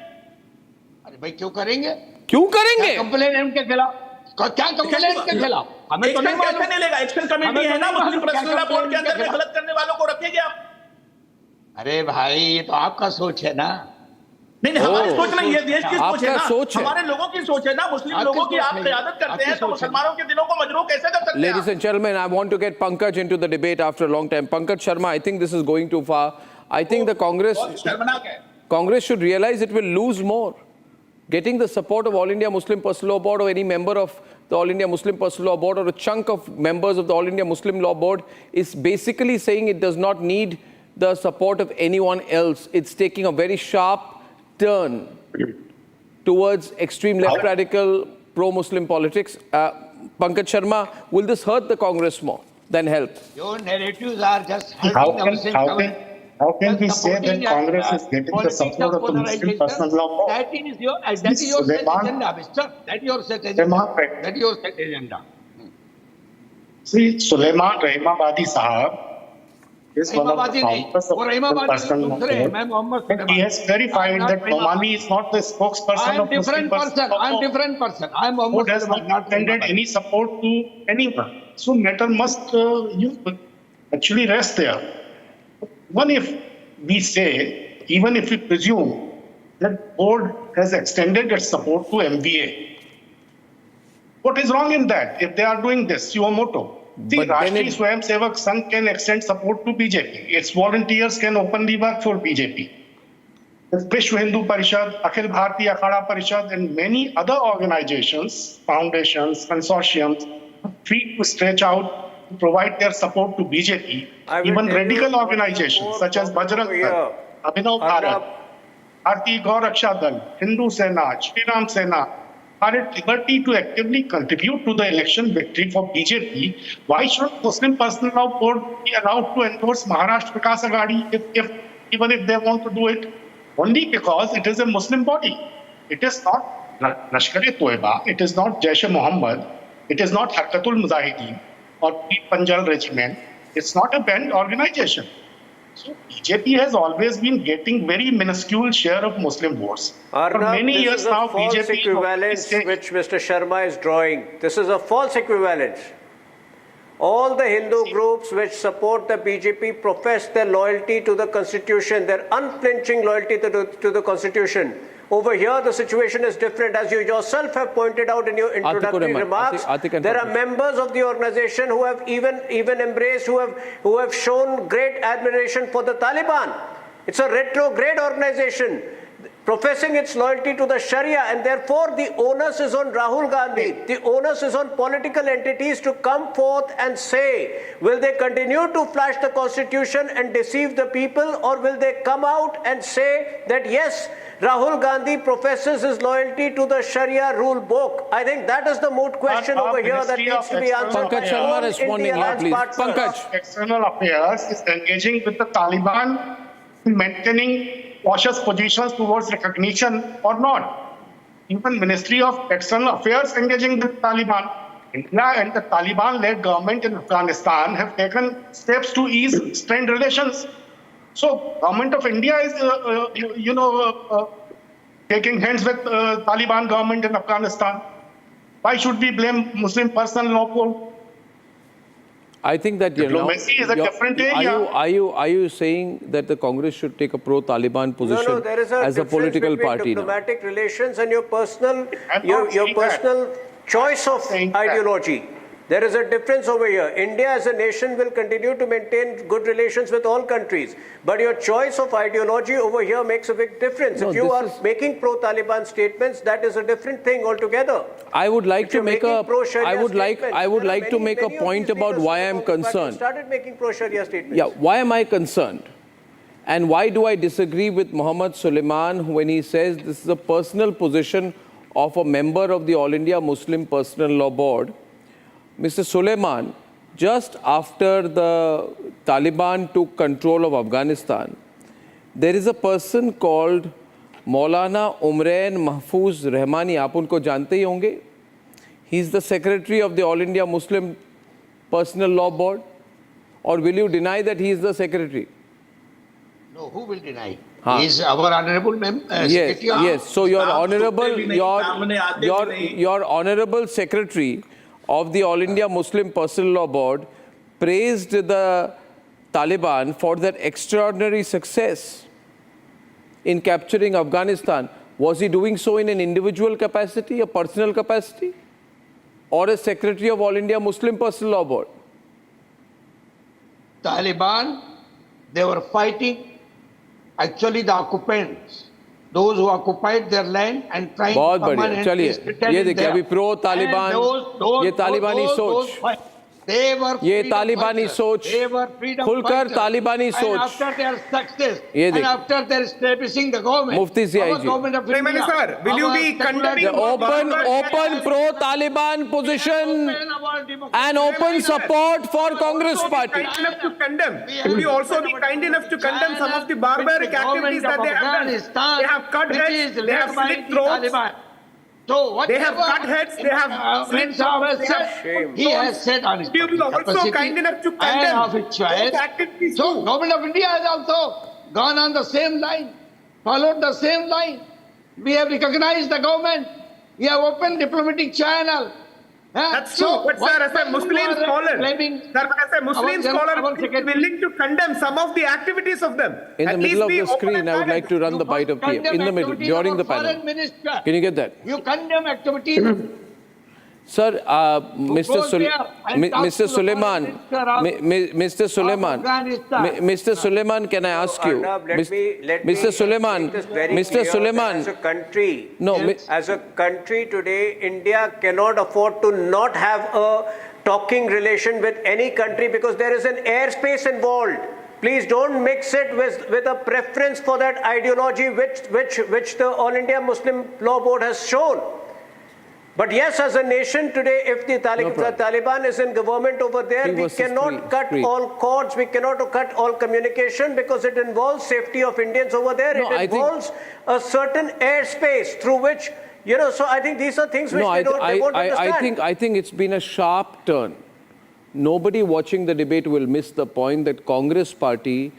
अरे भाई क्यों करेंगे? कंप्लेन है उनके खिलाफ? क्या कंप्लेन उनके खिलाफ? हमें तो नहीं मालूम। नहीं लेगा, एक्शन कमेटी है ना मुस्लिम पर्सनल लॉ बोर्ड के अंदर में, गलत करने वालों को रखेंगे आप? अरे भाई ये तो आपका सोच है ना। नहीं, हमारी सोच नहीं है, देश की सोच है ना, हमारे लोगों की सोच है ना, मुस्लिम लोगों की आप क़यादत करते हैं तो मुसलमानों के दिलों को मजरूह कैसे कर सकते हैं? Ladies and gentlemen, I want to get Pankaj into the debate after a long time. Pankaj Sharma, I think this is going too far. I think the Congress should realize it will lose more. Getting the support of All India Muslim Personal Law Board or any member of the All India Muslim Personal Law Board or a chunk of members of the All India Muslim Law Board is basically saying it does not need the support of anyone else. It's taking a very sharp turn towards extreme left radical pro-Muslim politics. Pankaj Sharma, will this hurt the Congress more than help? Your narratives are just helping how can we say that Congress is getting the support of the Muslim Personal Law Board? That is your set agenda, mister. That is your set agenda. That is your set agenda. See, Sulaiman Rahimabadi Sahab is one of the founders of the Personal Law Board. But he has verified that Nomani is not the spokesperson of Muslim Personal Law Board. I am different person. I am who has not extended any support to anyone. So matter must actually rest there. Even if we say, even if we presume that board has extended its support to MVA, what is wrong in that? If they are doing this, suo moto. See, Rashtriya Swayam Sevak Sangh can extend support to BJP. Its volunteers can openly work for BJP. The Vishwa Hindu Parishad, Akhil Bharatiya Akhada Parishad, and many other organizations, foundations, consortiums, are free to stretch out to provide their support to BJP. Even radical organizations such as Bajrang Dal, Abhinav Bharat, Bharatiya Gaur Raksha Dal, Hindu Sena, Shri Ram Sena, are at liberty to actively contribute to the election victory for BJP. Why should Muslim Personal Law Board be allowed to endorse Maharashtra Vikas Aghadi even if they want to do it? Only because it is a Muslim body. It is not Lashkar-e-Toiba, it is not Jaish-e-Mohammed, it is not Harkatul Mujahideen or Panjal Regiment. It's not a banned organization. So BJP has always been getting very minuscule share of Muslim votes. Arnab, for many years now, BJP equivalence which Mr. Sharma is drawing. This is a false equivalence. All the Hindu groups which support the BJP profess their loyalty to the constitution, their unflinching loyalty to the constitution. Over here, the situation is different. As you yourself have pointed out in your introductory remarks, there are members of the organization who have even embraced, who have shown great admiration for the Taliban. It's a retrograde organization professing its loyalty to the Sharia, and therefore the onus is on Rahul Gandhi. The onus is on political entities to come forth and say, will they continue to flash the constitution and deceive the people, or will they come out and say that yes, Rahul Gandhi professes his loyalty to the Sharia rule book? I think that is the moot question over here that needs to be answered. Pankaj Sharma responding here, please. Pankaj. External Affairs is engaging with the Taliban in maintaining cautious positions towards recognition or not. Even Ministry of External Affairs engaging with Taliban. India and the Taliban-led government in Afghanistan have taken steps to ease strained relations. So, government of India is, taking hands with Taliban government in Afghanistan. Why should we blame Muslim personal law code? I think that diplomacy is a different area. Are you saying that the Congress should take a pro-Taliban position No, there is as a political party? Diplomatic relations and your personal choice of ideology. There is a difference over here. India as a nation will continue to maintain good relations with all countries. But your choice of ideology over here makes a big difference. No, if you are making pro-Taliban statements, that is a different thing altogether. I would like if to make a many point about why I am concerned. Started making pro-Sharia statements. Yeah, why am I concerned? And why do I disagree with Mohammed Suleiman when he says this is a personal position of a member of the All India Muslim Personal Law Board? Mr. Suleiman, just after the Taliban took control of Afghanistan, there is a person called Maulana Umrain Mahfouz Rahmani. आप उनको जानते ही होंगे? He is the secretary of the All India Muslim Personal Law Board. Or will you deny that he is the secretary? No, who will deny? He is our honorable yes, yes. So your honorable secretary of the All India Muslim Personal Law Board praised the Taliban for their extraordinary success in capturing Afghanistan. Was he doing so in an individual capacity, a personal capacity, or as secretary of All India Muslim Personal Law Board? Taliban, they were fighting actually the occupants. Those who occupied their land and trying to come and ये देखिए अभी pro Taliban ये तालिबानी सोच ये तालिबानी सोच खुलकर तालिबानी सोच ये देखिए मुफ्ती सियाई जी sir, will you be condemning open pro Taliban position and open support for Congress party? Kind enough to condemn. Would you also be kind enough to condemn some of the barbaric activities that they have done? They have cut heads, they have slit throats. So they have cut heads, they have slit throats. He has said on his you will also kind enough to condemn those activities. So government of India has also gone on the same line, followed the same line. We have recognized the government. We have opened diplomatic channel. That's true. But sir, as a Muslim scholar, is willing to condemn some of the activities of them. In the middle of the screen, I would like to run the bite of PM. In the middle, during the panel. Can you get that? You condemn activities. Sir, Mr. Suleiman, can I ask you? Mr. Suleiman, as a country, no, as a country today, India cannot afford to not have a talking relation with any country because there is an airspace involved. Please don't mix it with a preference for that ideology which the All India Muslim Law Board has shown. But yes, as a nation today, if the Taliban is in government over there, we cannot cut all cords, we cannot cut all communication because it involves safety of Indians over there. It involves a certain airspace through which, so I think these are things which they won't understand. I think it's been a sharp turn. Nobody watching the debate will miss the point that Congress party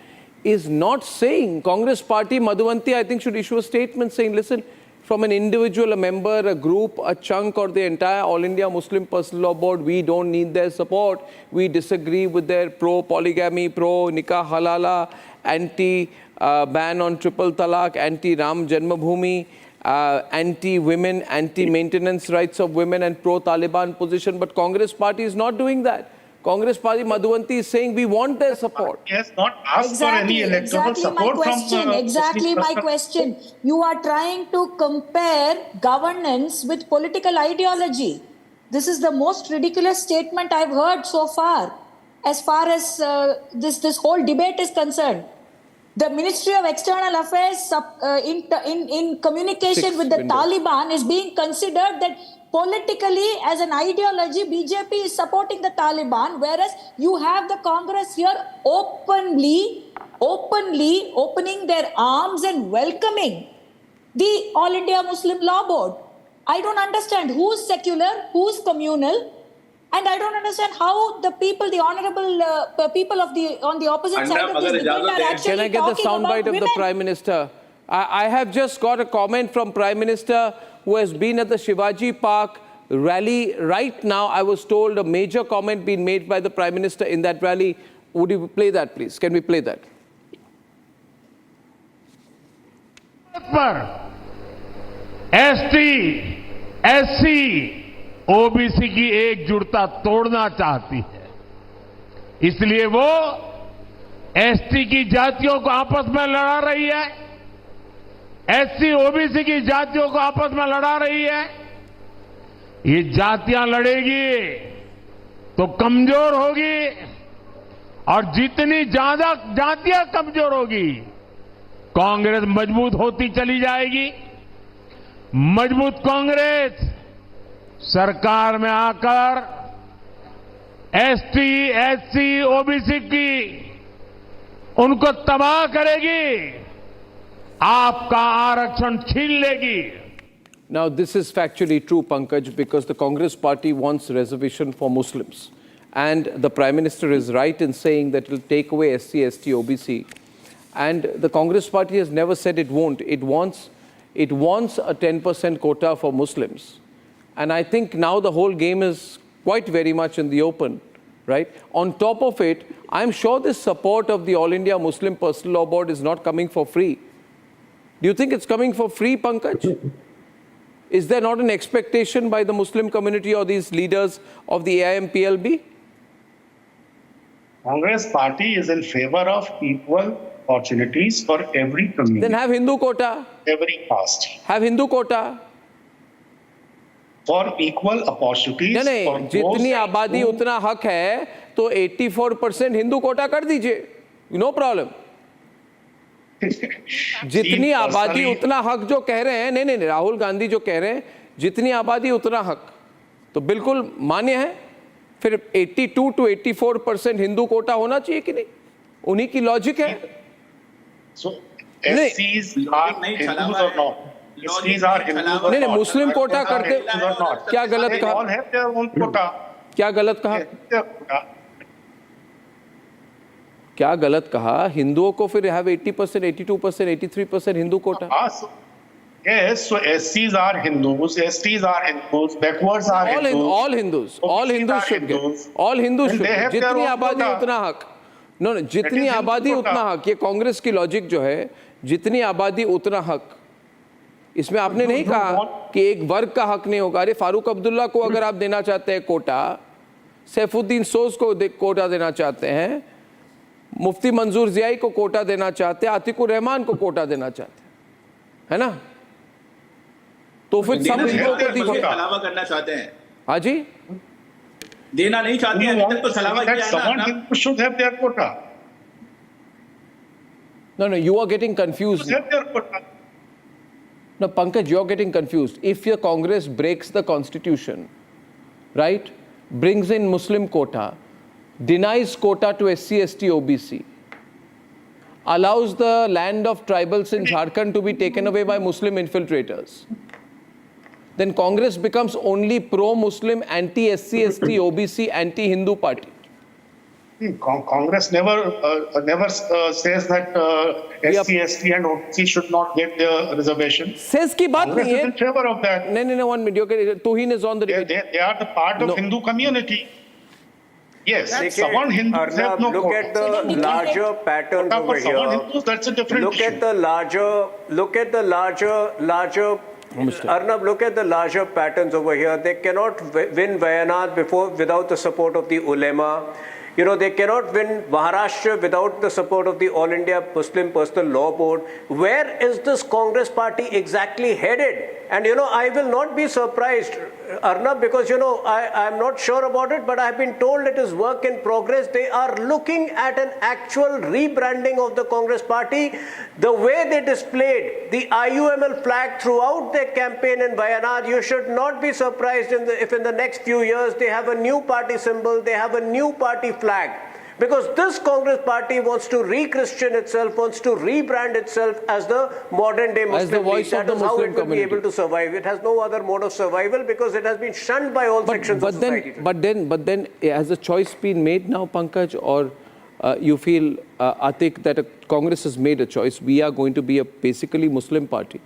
is not saying, Congress party, Madhuvanti, I think should issue a statement saying, listen, from an individual, a member, a group, a chunk, or the entire All India Muslim Personal Law Board, we don't need their support. We disagree with their pro-polygamy, pro-nikah halala, anti-ban on triple talaq, anti-Ram Janmabhoomi, anti-women, anti-maintenance rights of women, and pro-Taliban position. But Congress party is not doing that. Congress party, Madhuvanti, is saying we want their support. He has not asked for any electoral support from... Exactly my question. You are trying to compare governance with political ideology. This is the most ridiculous statement I've heard so far as this whole debate is concerned. The Ministry of External Affairs in communication with the Taliban is being considered that politically, as an ideology, BJP is supporting the Taliban, whereas you have the Congress here openly opening their arms and welcoming the All India Muslim Law Board. I don't understand who's secular, who's communal, and I don't understand how the people, the honorable people on the opposite side of this debate are actually Can I get the soundbite of the Prime Minister? I have just got a comment from Prime Minister who has been at the Shivaji Park rally right now. I was told a major comment being made by the Prime Minister in that rally. Would you play that, please? Can we play that? पर ST, SC, OBC की एकजुटता तोड़ना चाहती है, इसलिए वो ST की जातियों को आपस में लड़ा रही है, एससी ओबीसी की जातियों को आपस में लड़ा रही है। ये जातियां लड़ेगी तो कमजोर होगी, और जितनी ज्यादा जातियां कमजोर होगी, कांग्रेस मजबूत होती चली जाएगी। मजबूत कांग्रेस सरकार में आकर एसटी, एससी, ओबीसी की उनको तबाह करेगी, आपका आरक्षण छीन लेगी। Now, this is factually true, Pankaj, because the Congress party wants reservation for Muslims. And the Prime Minister is right in saying that it will take away SC, ST, OBC. And the Congress party has never said it won't. It wants a 10% quota for Muslims. And I think now the whole game is quite very much in the open, right? On top of it, I'm sure this support of the All India Muslim Personal Law Board is not coming for free. Do you think it's coming for free, Pankaj? Is there not an expectation by the Muslim community or these leaders of the AIMPLB? Congress party is in favor of equal opportunities for every community. Then have Hindu quota. Every caste. Have Hindu quota. For equal opportunities. नहीं, जितनी आबादी उतना हक है, तो 84% हिंदू कोटा कर दीजिए. No problem. जितनी आबादी उतना हक जो कह रहे हैं, नहीं, राहुल गांधी जो कह रहे हैं, जितनी आबादी उतना हक, तो बिल्कुल मान्य है. फिर 82 to 84% हिंदू कोटा होना चाहिए कि नहीं? उन्हीं की लॉजिक है. So, SCs are Hindus or not? SCs are Hindus or not? नहीं, मुस्लिम कोटा करते, क्या गलत कहा? All have their own quota. क्या गलत कहा? क्या गलत कहा? हिंदुओं को फिर have 80%, 82%, 83% Hindu Kota. Yes, so SCs are Hindus, STs are Hindus, backwards are Hindus. All Hindus. All Hindus should get. All Hindus should get. जितनी आबादी उतना हक. No, जितनी आबादी उतना हक. ये कांग्रेस की लॉजिक जो है, जितनी आबादी उतना हक. इसमें आपने नहीं कहा कि एक वर्ग का हक नहीं होगा. अरे फारूक अब्दुल्ला को अगर आप देना चाहते हैं कोटा, सैफुद्दीन सोज को कोटा देना चाहते हैं, मुफ्ती मंजूर जियाई को कोटा देना चाहते हैं, आतिकुर रहमान को कोटा देना चाहते हैं, है ना? तो फिर सब हिंदुओं को दीजिए. छलावा करना चाहते हैं. हाँ जी, देना नहीं चाहते हैं, अभी तक तो छलावा किया है ना. Should have their quota. No, you are getting confused. No, Pankaj, you are getting confused. If your Congress breaks the constitution, right, brings in Muslim quota, denies quota to SC, ST, OBC, allows the land of tribals in Jharkhand to be taken away by Muslim infiltrators, then Congress becomes only pro-Muslim, anti-SC, ST, OBC, anti-Hindu party. Congress never says that SC, ST and OBC should not get their reservation. Says की बात Congress नहीं is है. in favor of that. No, 1 minute. Tuhin is on the debate. They are the part of Hindu community. Yes, Sawan Hindus have no look vote. at the larger patterns over For Sawan here. Hindus, that's a different Look issue. at the larger. Arnab, look at the larger patterns over here. They cannot win Wayanad without the support of the ulema. You know, they cannot win Maharashtra without the support of the All India Muslim Personal Law Board. Where is this Congress party exactly headed? And, you know, I will not be surprised, Arnab, because, you know, I'm not sure about it, but I've been told it is work in progress. They are looking at an actual rebranding of the Congress party. The way they displayed the IUML flag throughout their campaign in Wayanad, you should not be surprised if in the next few years they have a new party symbol, they have a new party flag. Because this Congress party wants to re-Christian itself, wants to rebrand itself as the modern day Muslim As the voice League. That of the is how Muslim it will community. be able to survive. It has no other mode of survival because it has been shunned by all sections of society. But then, has a choice been made now, Pankaj, or you feel, Atik, that Congress has made a choice? We are going to be a basically Muslim party.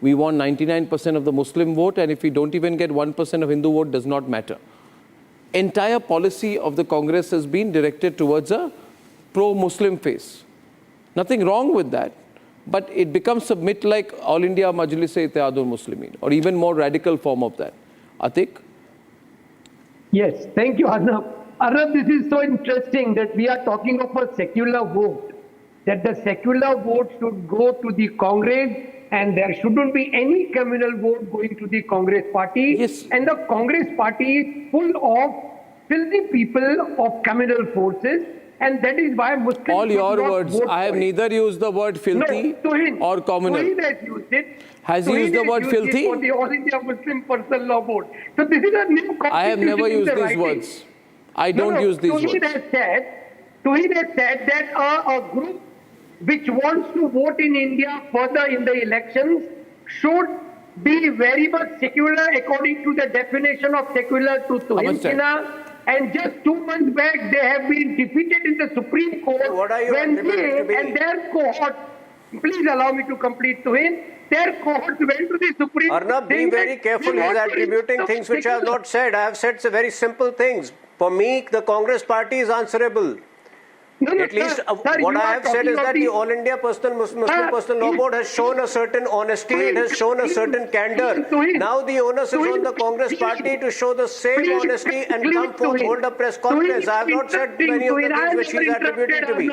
We want 99% of the Muslim vote, and if we don't even get 1% of Hindu vote, does not matter. Entire policy of the Congress has been directed towards a pro-Muslim face. Nothing wrong with that, but it becomes a myth like All India Majlis-e-Ittihadul Muslimin, or even more radical form of that. Atik? Yes, thank you, Arnab. Arnab, this is so interesting that we are talking of a secular vote, that the secular vote should go to the Congress and there shouldn't be any communal vote going to the Congress party. Yes. And the Congress party is full of filthy people of communal forces, and that is why Muslims All your should not words. vote I have for it. neither used the word filthy No, Tuhin, or communal. Tuhin has used it. Has he Tuhin used the has word used it filthy? for the All India Muslim Personal Law Board. So this is a new I have never constitution in used the these writing. words. I don't use these Tuhin words. Tuhin has said that a group which wants to vote in India further in the elections should be very much secular according to the definition of secular to Tuhin Sinha. And just 2 months back, they have been defeated in the Supreme Court What are you when attributing to they me? and their cohort, please allow me to complete Tuhin, their cohort went to the Supreme Court. Arnab, be saying very that careful. we He's want to attributing be things which I have secular. not said. I have said some very simple things. For me, the Congress party is answerable. No, At least sir, what you I are have said talking is of that the All India Muslim Personal Law Board has shown a certain honesty, it has shown a certain candor. Now the onus is on the Congress party to show the same honesty and come forth, hold a press conference. I have not said many of the things which he is attributing to me.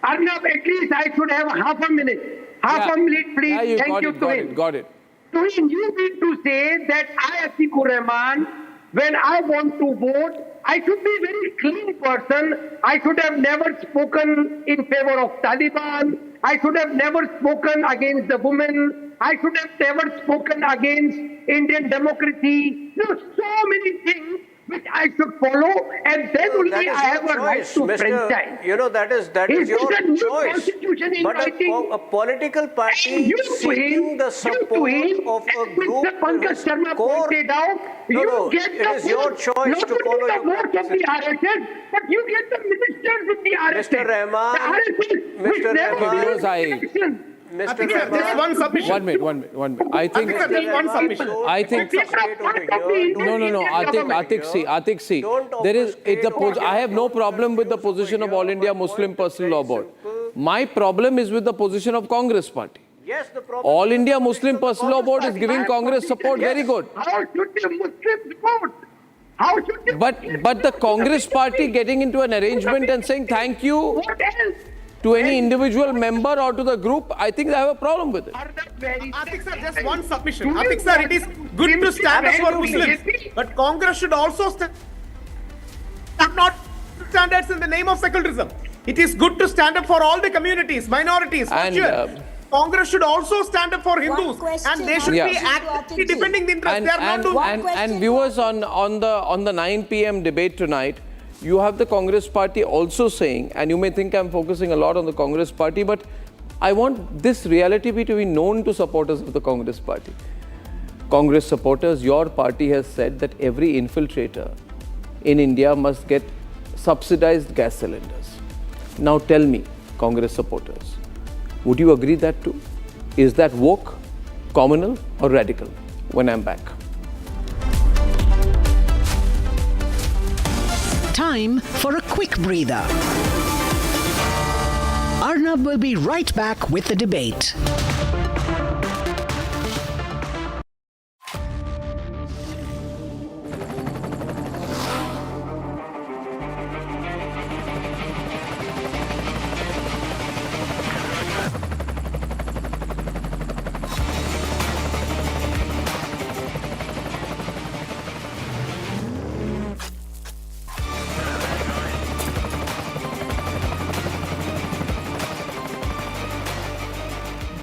Arnab, at least I should have half a minute. Half a minute, please. Yeah, you Thank you, Tuhin. got it. Tuhin, you mean to say that I, Atikur Rahman, when I want to vote, I should be a very clean person. I should have never spoken in favor of Taliban. I should have never spoken against the women. I should have never spoken against Indian democracy. There are so many things which I should follow, and then only I have a right to franchise. You know, that is your a new choice. constitution in But writing? a political party seeking the support of a group Pankaj Sharma pointed out, No, get it the is your vote, choice not to only follow the your votes of the RSS, but you get the ministers in the RSS. Mr. Rahman, The RSS, which Mr. never Rahman, wins elections. Mr. Just one submission. 1 minute. I think... Just one submission. I think... No. Atik, see. There is... I have no problem with the position of All India Muslim Personal Law Board. My problem is with the position of Congress party. Yes, the problem. All India Muslim Personal Law Board is giving Congress support. Very good. How should the Muslims vote? How should the But the Congress party getting into an arrangement and saying thank you What else? to any individual member or to the group, I think I have a problem with it. Atik sir, just one submission. Atik sir, it is good to stand up for Muslims, but Congress should also stand not standards in the name of secularism. It is good to stand up for all the communities, minorities, for And, sure. Congress should also stand up for Hindus, question and they should Yeah. be actively defending the interests. They are not doing. And viewers on the 9 p.m. debate tonight, you have the Congress party also saying, and you may think I'm focusing a lot on the Congress party, but I want this reality to be known to supporters of the Congress party. Congress supporters, your party has said that every infiltrator in India must get subsidized gas cylinders. Now tell me, Congress supporters, would you agree that too? Is that woke, communal or radical? When I'm back. Time for a quick breather. Arnab will be right back with the debate.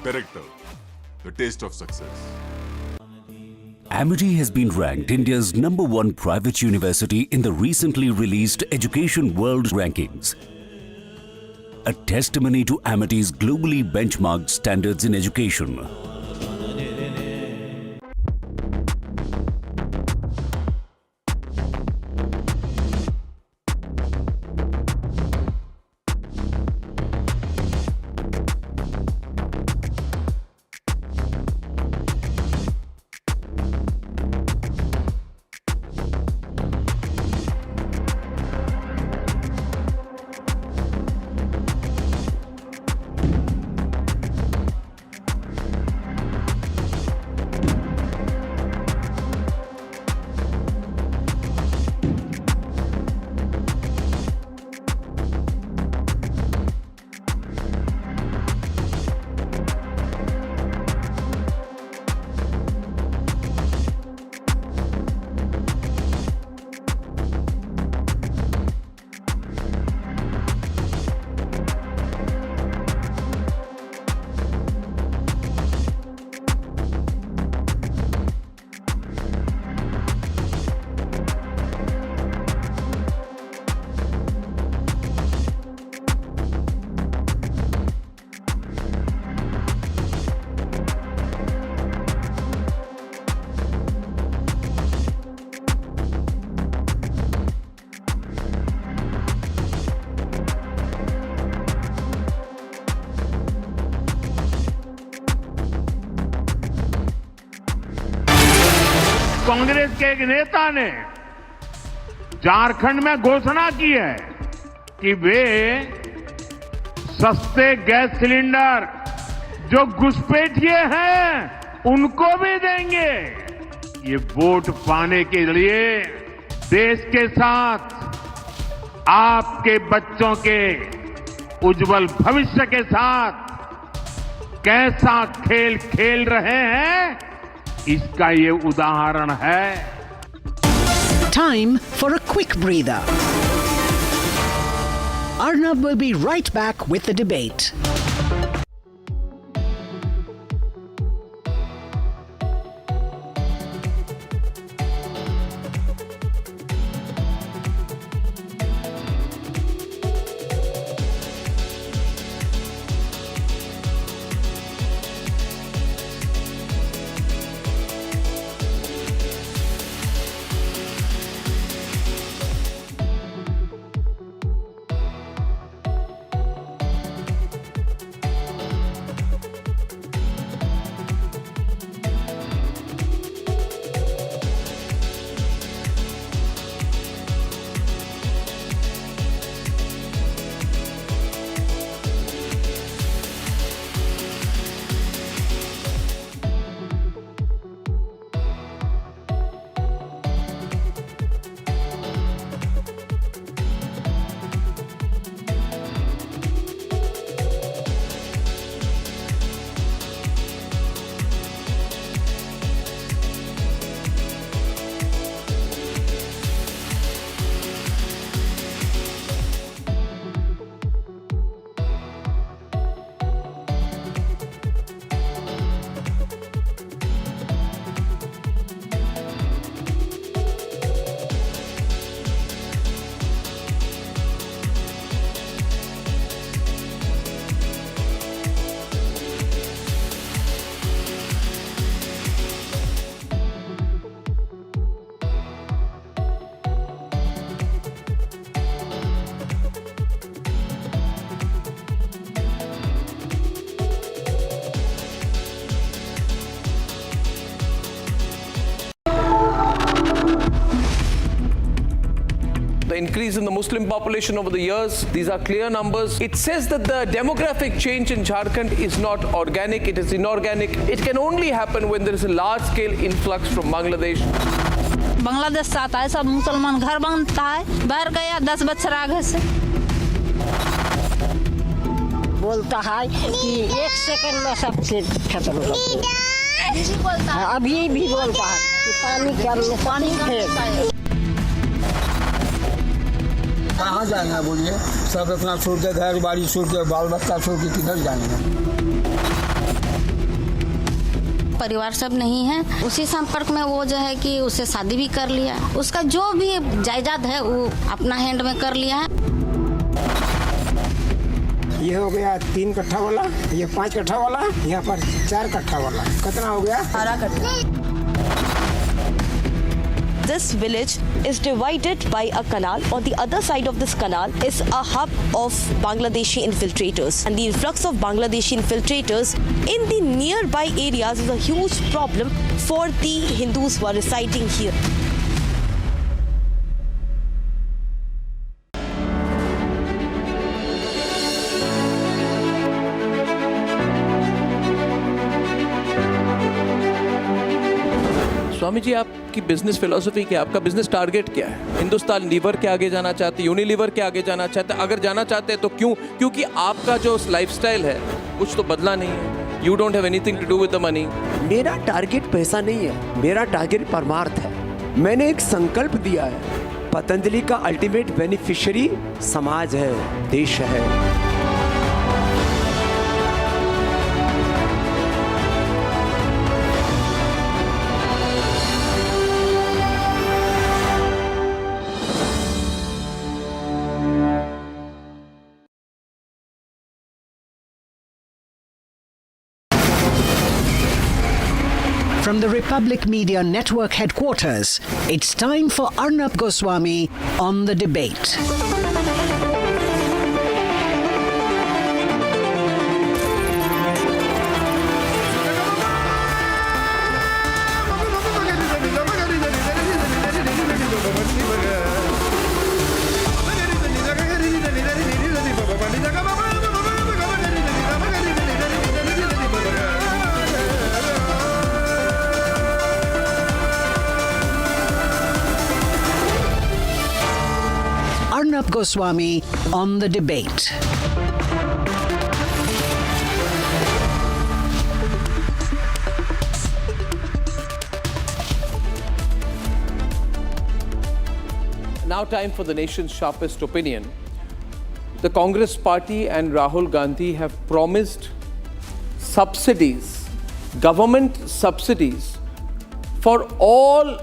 Director, the taste of success. Amity has been ranked India's #1 private university in the recently released Education World Rankings. A testimony to Amity's globally benchmarked standards in education. Congress के एक नेता ने झारखंड में घोषणा की है कि वे सस्ते गैस सिलेंडर जो घुसपैठिए हैं उनको भी देंगे। ये वोट पाने के लिए देश के साथ आपके बच्चों के उज्जवल भविष्य के साथ कैसा खेल खेल रहे हैं, इसका ये उदाहरण है। Time for a quick breather. Arnab will be right back with the debate. increase in the Muslim population over the years. These are clear numbers. It says that the demographic change in Jharkhand is not organic, it is inorganic. It can only happen when there is a large-scale influx from Bangladesh. Bangladesh से आता है, सब मुसलमान घर बनता है, बाहर गया 10 बच्चे आगे से बोलता है कि 1 सेकंड में सब चीज खत्म हो जाती है। अभी भी बोलता है कि पानी क्या पानी है। कहाँ जाना बोलिए, सब अपना छोड़ के घर बाड़ी छोड़ के बाल बच्चा छोड़ के किधर जाएंगे। परिवार सब नहीं है, उसी संपर्क में वो जो है कि उससे शादी भी कर लिया, उसका जो भी जायदाद है वो अपना हैंड में कर लिया है। ये हो गया 3 कट्ठा वाला, ये 5 कट्ठा वाला, यहाँ पर 4 कट्ठा वाला, कितना हो गया? 12 कट्ठा। This village is divided by a canal. On the other side of this canal is a hub of Bangladeshi infiltrators. And the influx of Bangladeshi infiltrators in the nearby areas is a huge problem for the Hindus who are residing here. Swami ji, आपकी business philosophy क्या है? आपका business target क्या है? Hindustan liver के आगे जाना चाहते, यूनिलीवर के आगे जाना चाहते? अगर जाना चाहते हैं तो क्यों? क्योंकि आपका जो लाइफस्टाइल है कुछ तो बदला नहीं है। You don't have anything to do with the money. मेरा टारगेट पैसा नहीं है, मेरा टारगेट परमार्थ है। मैंने एक संकल्प दिया है, पतंजलि का अल्टीमेट बेनिफिशियरी समाज है, देश है। From the Republic Media Network headquarters, it's time for Arnab Goswami on the debate. Arnab Goswami on the debate. Now time for the nation's sharpest opinion. The Congress party and Rahul Gandhi have promised subsidies, government subsidies for all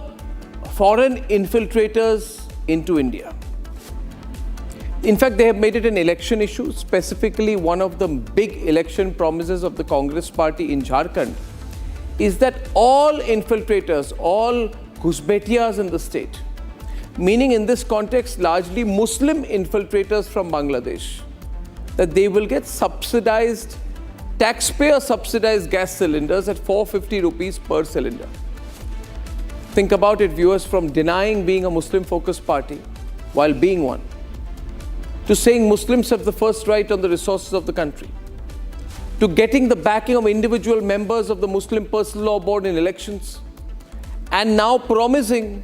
foreign infiltrators into India. In fact, they have made it an election issue. Specifically, one of the big election promises of the Congress party in Jharkhand is that all infiltrators, all Ghusbetiyas in the state, meaning in this context largely Muslim infiltrators from Bangladesh, that they will get subsidized, taxpayer subsidized gas cylinders at 450 rupees per cylinder. Think about it, viewers, from denying being a Muslim focused party while being one, to saying Muslims have the first right on the resources of the country, to getting the backing of individual members of the Muslim Personal Law Board in elections, and now promising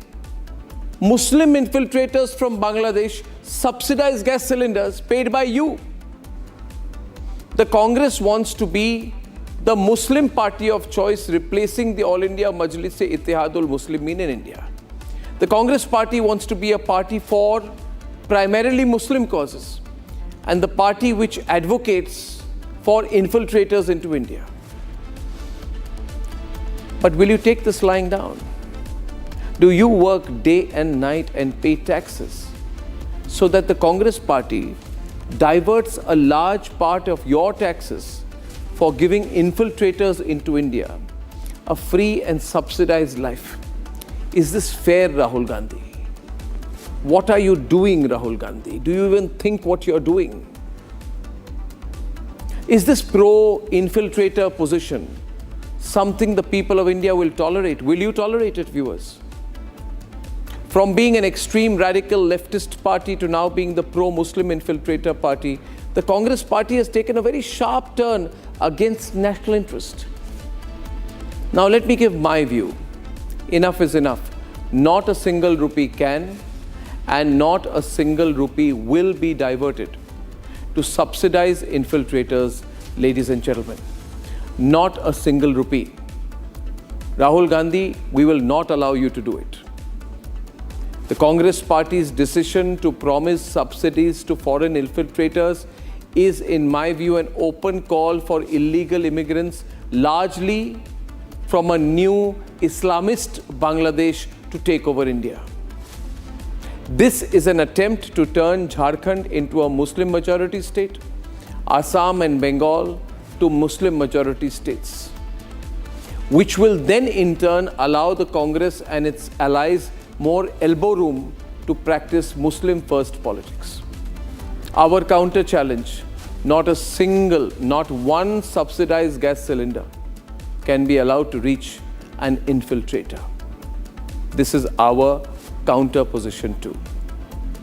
Muslim infiltrators from Bangladesh subsidized gas cylinders paid by you. The Congress wants to be the Muslim party of choice, replacing the All India Majlis-e-Ittihadul Muslimin in India. The Congress party wants to be a party for primarily Muslim causes, and the party which advocates for infiltrators into India. But will you take this lying down? Do you work day and night and pay taxes so that the Congress party diverts a large part of your taxes for giving infiltrators into India a free and subsidized life? Is this fair, Rahul Gandhi? What are you doing, Rahul Gandhi? Do you even think what you're doing? Is this pro-infiltrator position something the people of India will tolerate? Will you tolerate it, viewers? From being an extreme radical leftist party to now being the pro-Muslim infiltrator party, the Congress party has taken a very sharp turn against national interest. Now let me give my view. Enough is enough. Not a single rupee can and not a single rupee will be diverted to subsidize infiltrators, ladies and gentlemen. Not a single rupee. Rahul Gandhi, we will not allow you to do it. The Congress party's decision to promise subsidies to foreign infiltrators is, in my view, an open call for illegal immigrants, largely from a new Islamist Bangladesh, to take over India. This is an attempt to turn Jharkhand into a Muslim majority state, Assam and Bengal to Muslim majority states, which will then in turn allow the Congress and its allies more elbow room to practice Muslim first politics. Our counter challenge, not one subsidized gas cylinder can be allowed to reach an infiltrator. This is our counter position too.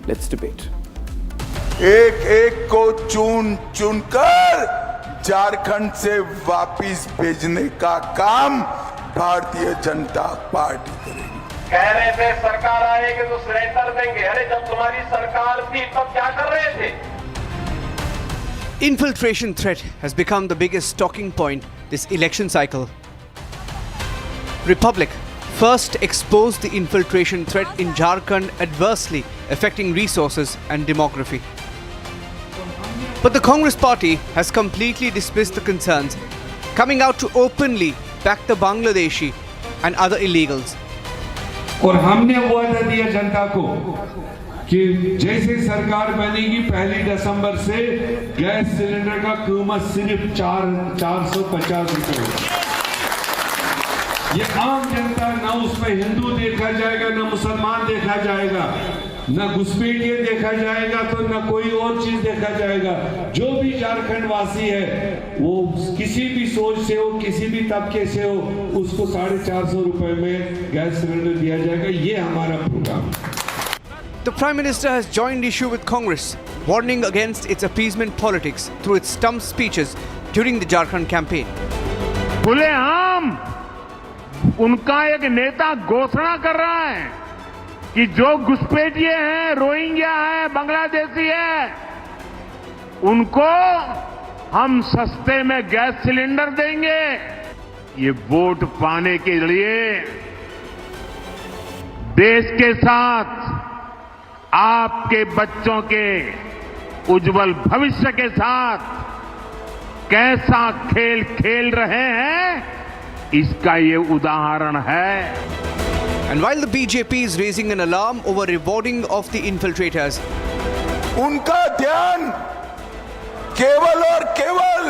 Let's debate. एक एक को चुन चुनकर झारखंड से वापिस भेजने का काम भारतीय जनता पार्टी करेगी। कह रहे थे सरकार आएगी तो सरेंडर देंगे। अरे जब तुम्हारी सरकार थी तब क्या कर रहे थे? Infiltration threat has become the biggest talking point this election cycle. Republic first exposed the infiltration threat in Jharkhand adversely affecting resources and demography. But the Congress party has completely dismissed the concerns, coming out to openly back the Bangladeshi and other illegals. और हमने वादा दिया जनता को कि जैसे सरकार बनेगी 1 दिसंबर से गैस सिलेंडर का कीमत सिर्फ 450 रुपए होगा। ये आम जनता, ना उसमें हिंदू देखा जाएगा, ना मुसलमान देखा जाएगा, ना घुसपैठिए देखा जाएगा, तो ना कोई और चीज देखा जाएगा। जो भी झारखंड वासी है वो किसी भी सोच से हो, किसी भी तबके से हो, उसको 450 रुपए में गैस सिलेंडर दिया जाएगा। ये हमारा programme. The Prime Minister has joined issue with Congress, warning against its appeasement politics through its stump speeches during the Jharkhand campaign. खुलेआम उनका एक नेता घोषणा कर रहा है कि जो घुसपैठिए हैं, रोहिंग्या हैं, बांग्लादेशी हैं, उनको हम सस्ते में गैस सिलेंडर देंगे। ये वोट पाने के लिए देश के साथ, आपके बच्चों के उज्जवल भविष्य के साथ कैसा खेल खेल रहे हैं, इसका ये उदाहरण है। And while the BJP is raising an alarm over rewarding of the infiltrators, उनका ध्यान केवल और केवल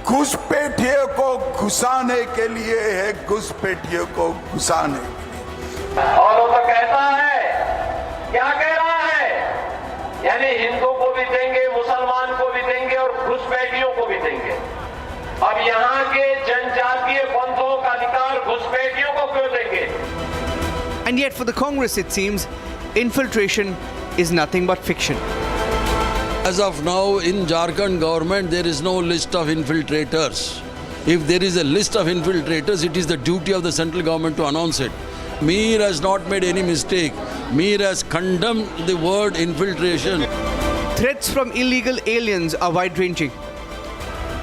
घुसपैठियों को घुसाने के लिए है, घुसपैठियों को घुसाने के लिए। और वो तो कहता है, क्या कह रहा है? यानी हिंदू को भी देंगे, मुसलमान को भी देंगे और घुसपैठियों को भी देंगे। अब यहाँ के जनजातीय बंधुओं का अधिकार घुसपैठियों को क्यों देंगे? And yet for the Congress it seems infiltration is nothing but fiction. As of now in Jharkhand government there is no list of infiltrators. If there is a list of infiltrators, it is the duty of the central government to announce it. Mir has not made any mistake. Mir has condemned the word infiltration. Threats from illegal aliens are wide-ranging.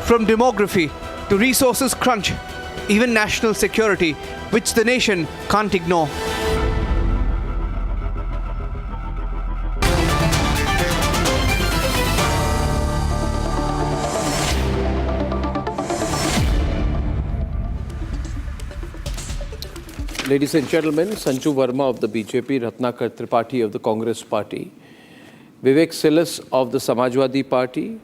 From demography to resources crunch, even national security, which the nation can't ignore. Ladies and gentlemen, Sanju Verma of the BJP, Ratnakar Tripathi of the Congress Party, Vivek Silas of the Samajwadi Party,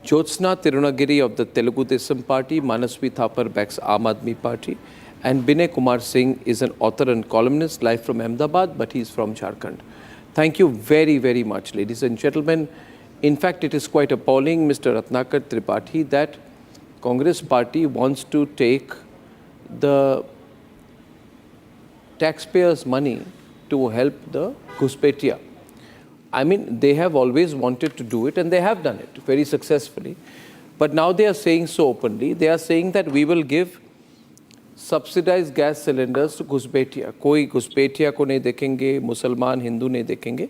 Jyotsna Tirunagiri of the Telugu Desam Party, Manasvi Thapar backs Aam Aadmi Party, and Binay Kumar Singh is an author and columnist, live from Ahmedabad, but he's from Jharkhand. Thank you very, very much, ladies and gentlemen. In fact, it is quite appalling, Mr. Ratnakar Tripathi, that Congress Party wants to take the taxpayers' money to help the Ghuspetia. I mean, they have always wanted to do it and they have done it very successfully. But now they are saying so openly, they are saying that we will give subsidized gas cylinders to Ghuspetia. Koi Ghuspetia ko nahi dekhenge, Musalman, Hindu nahi dekhenge.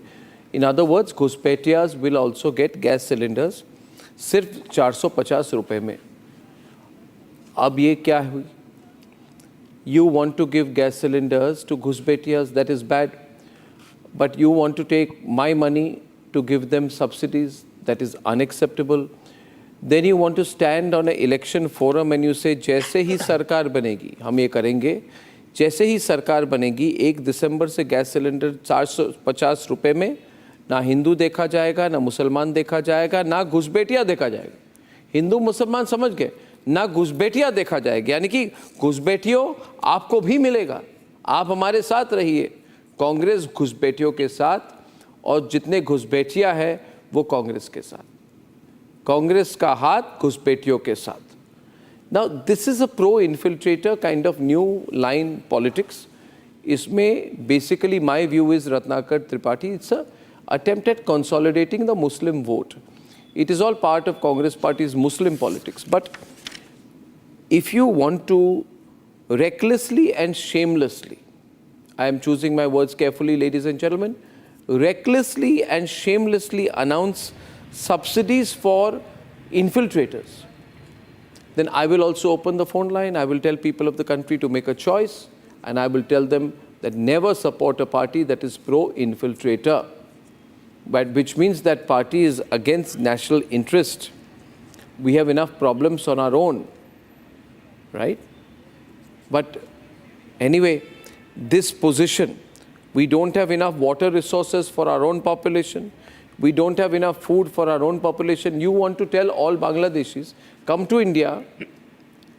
In other words, Ghuspetias will also get gas cylinders सिर्फ 450 रुपए में. अब ये क्या हुई? You want to give gas cylinders to Ghusbetias, that is bad. But you want to take my money to give them subsidies, that is unacceptable. Then you want to stand on an election forum and you say, जैसे ही सरकार बनेगी, हम ये करेंगे, जैसे ही सरकार बनेगी, 1 दिसंबर से गैस सिलेंडर 450 रुपए में, ना हिंदू देखा जाएगा, ना मुसलमान देखा जाएगा, ना घुसबेटिया देखा जाएगा. हिंदू मुसलमान समझ गए, ना घुसबेटिया देखा जाएगा. यानी कि घुसबेटियों आपको भी मिलेगा, आप हमारे साथ रहिए. कांग्रेस घुसबेटियों के साथ और जितने घुसबेटिया है वो कांग्रेस के साथ. कांग्रेस का हाथ घुसबेटियों के साथ. Now this is a pro-infiltrator kind of new line politics. इसमें basically my view is Ratnakar Tripathi, it's a attempt at consolidating the Muslim vote. It is all part of Congress party's Muslim politics. But if you want to recklessly and shamelessly, I am choosing my words carefully, ladies and gentlemen, recklessly and shamelessly announce subsidies for infiltrators, then I will also open the phone line. I will tell people of the country to make a choice, and I will tell them that never support a party that is pro-infiltrator, but which means that party is against national interest. We have enough problems on our own, right? But anyway, this position, we don't have enough water resources for our own population. We don't have enough food for our own population. You want to tell all Bangladeshis, come to India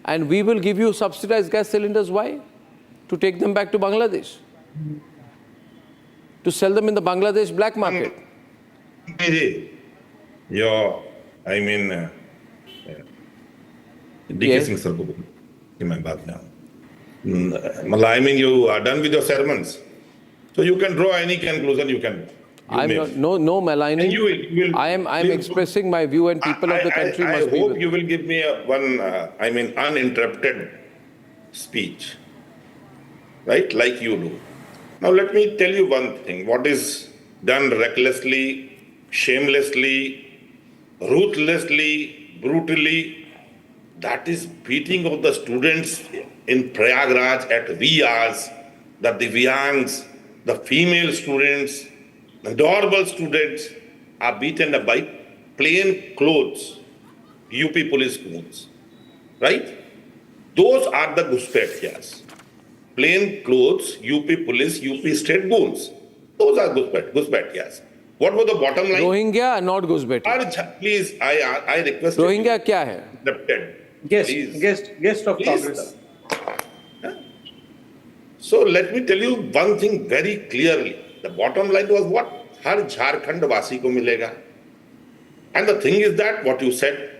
and we will give you subsidized gas cylinders. Why? To take them back to Bangladesh. To sell them in the Bangladesh black market. Your, I mean, DK Singh sir ko ki main baat mein aun. I mean, you are done with your sermons. So you can draw any conclusion you can. I'm not, no maligning. You will, I am expressing my view and people of the country must be. I hope you will give me one, I mean, uninterrupted speech, right? Like you do. Now let me tell you one thing. What is done recklessly, shamelessly, ruthlessly, brutally, that is beating of the students in Prayagraj at VRs, the Divyangs, the female students, adorable students are beaten up by plain clothes, UP police goons, right? Those are the Ghuspetyas. Plain clothes, UP police, UP state goons. Those are Ghuspetyas. What was the bottom line? Rohingya are not Ghuspetyas. Please, I request Rohingya kya hai? Guest of Congress. So let me tell you one thing very clearly. The bottom line was what? Har Jharkhand wasi ko milega. And the thing is that what you said,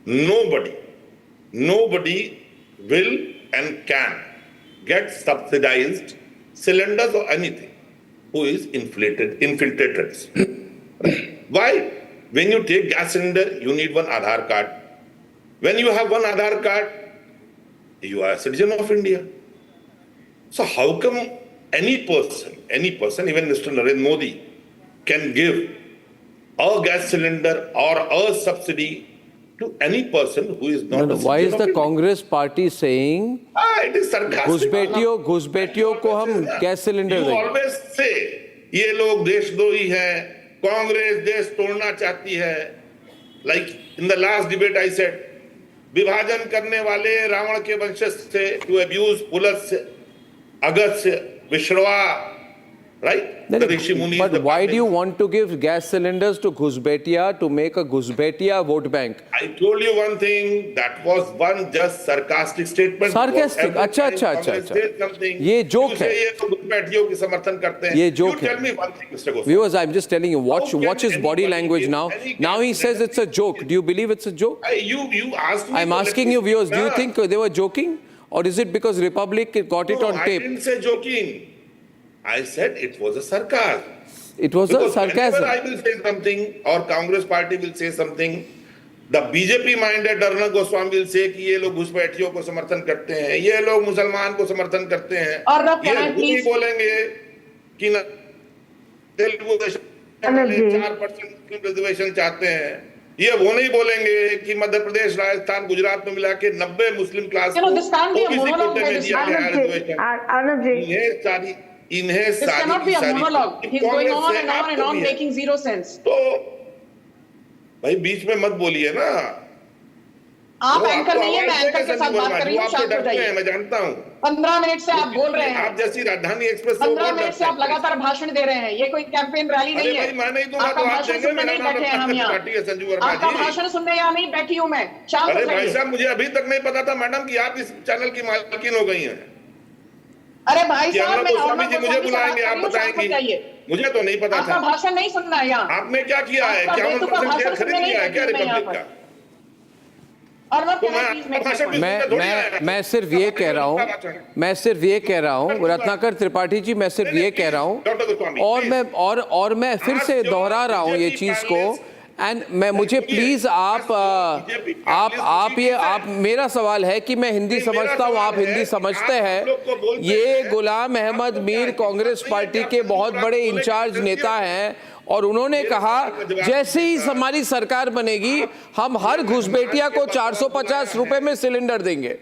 nobody will and can get subsidized cylinders or anything who is infiltrators. Why? When you take gas cylinder, you need one Aadhaar card. When you have one Aadhaar card, you are a citizen of India. So how come any person, even Mr. Narendra Modi, can give a gas cylinder or a subsidy to any person who is not a citizen why is the India? Congress party saying it is sarcastic. घुसबेटियों को हम gas cylinder You देंगे? always say, ये लोग देशद्रोही हैं, कांग्रेस देश तोड़ना चाहती है. Like in the last debate I said, विभाजन करने वाले रावण के वंशज से, to abuse Pulas, Agastya, Vishwa, right? But why do you want to give gas cylinders to Ghusbetia to make a Ghusbetia vote bank? I told you one thing, that was one just sarcastic statement. Sarcastic? अच्छा. ये joke है. ये तो घुसपैठियों की समर्थन करते हैं. ये joke You है. tell me one thing, Mr. Goswami. Viewers, I'm just telling you, watch his body language now. Now he says it's a joke. Do you believe it's a joke? You asked me. I'm asking you, viewers, do you think they were joking? Or is it because Republic got it on tape? I didn't say joking. I said it was a sarcasm. It was a sarcasm. Whenever I will say something or Congress party will say something, the BJP-minded Arnab Goswami will say कि ये लोग घुसपैठियों को समर्थन करते हैं, ये लोग मुसलमान को समर्थन करते हैं, ये नहीं बोलेंगे कि न तेलुगु देशम 4% रिजर्वेशन चाहते हैं, ये वो नहीं बोलेंगे कि मध्य प्रदेश, राजस्थान, गुजरात में मिला के 90 मुस्लिम क्लास को ओबीसी कोटे में दिया गया है रिजर्वेशन। इन्हें सारी तो भाई बीच में मत बोलिए ना। आप एंकर नहीं है, मैं एंकर के साथ बात कर रही हूँ, शांत हो जाइए। मैं जानता हूँ 15 मिनट से आप बोल रहे हैं, आप जैसी राजधानी एक्सप्रेस 15 मिनट से आप लगातार भाषण दे रहे हैं, ये कोई कैंपेन रैली नहीं है। मैं नहीं दूंगा तो आप देंगे, मेरा नाम संजू वर्मा जी। आपका भाषण सुनने यहाँ नहीं बैठी हूँ मैं, शांत हो जाइए। अरे भाई साहब, मुझे अभी तक नहीं पता था मैडम कि आप इस चैनल की मालकिन हो गई हैं। अरे भाई साहब, मुझे बुलाएंगे, आप बताएंगे, मुझे तो नहीं पता था। आपका भाषण नहीं सुनना है यहाँ। आपने क्या किया है? 51% खरीद लिया है क्या रिपब्लिक का? मैं सिर्फ ये कह रहा हूँ, रत्नाकर त्रिपाठी जी, मैं सिर्फ ये कह रहा हूँ, और मैं फिर से दोहरा रहा हूँ ये चीज को। एंड मुझे प्लीज आप मेरा सवाल है कि मैं हिंदी समझता हूँ, आप हिंदी समझते हैं। ये गुलाम अहमद मीर कांग्रेस पार्टी के बहुत बड़े इंचार्ज नेता हैं और उन्होंने कहा जैसे ही हमारी सरकार बनेगी हम हर घुसपैठिया को 450 रुपए में सिलेंडर देंगे।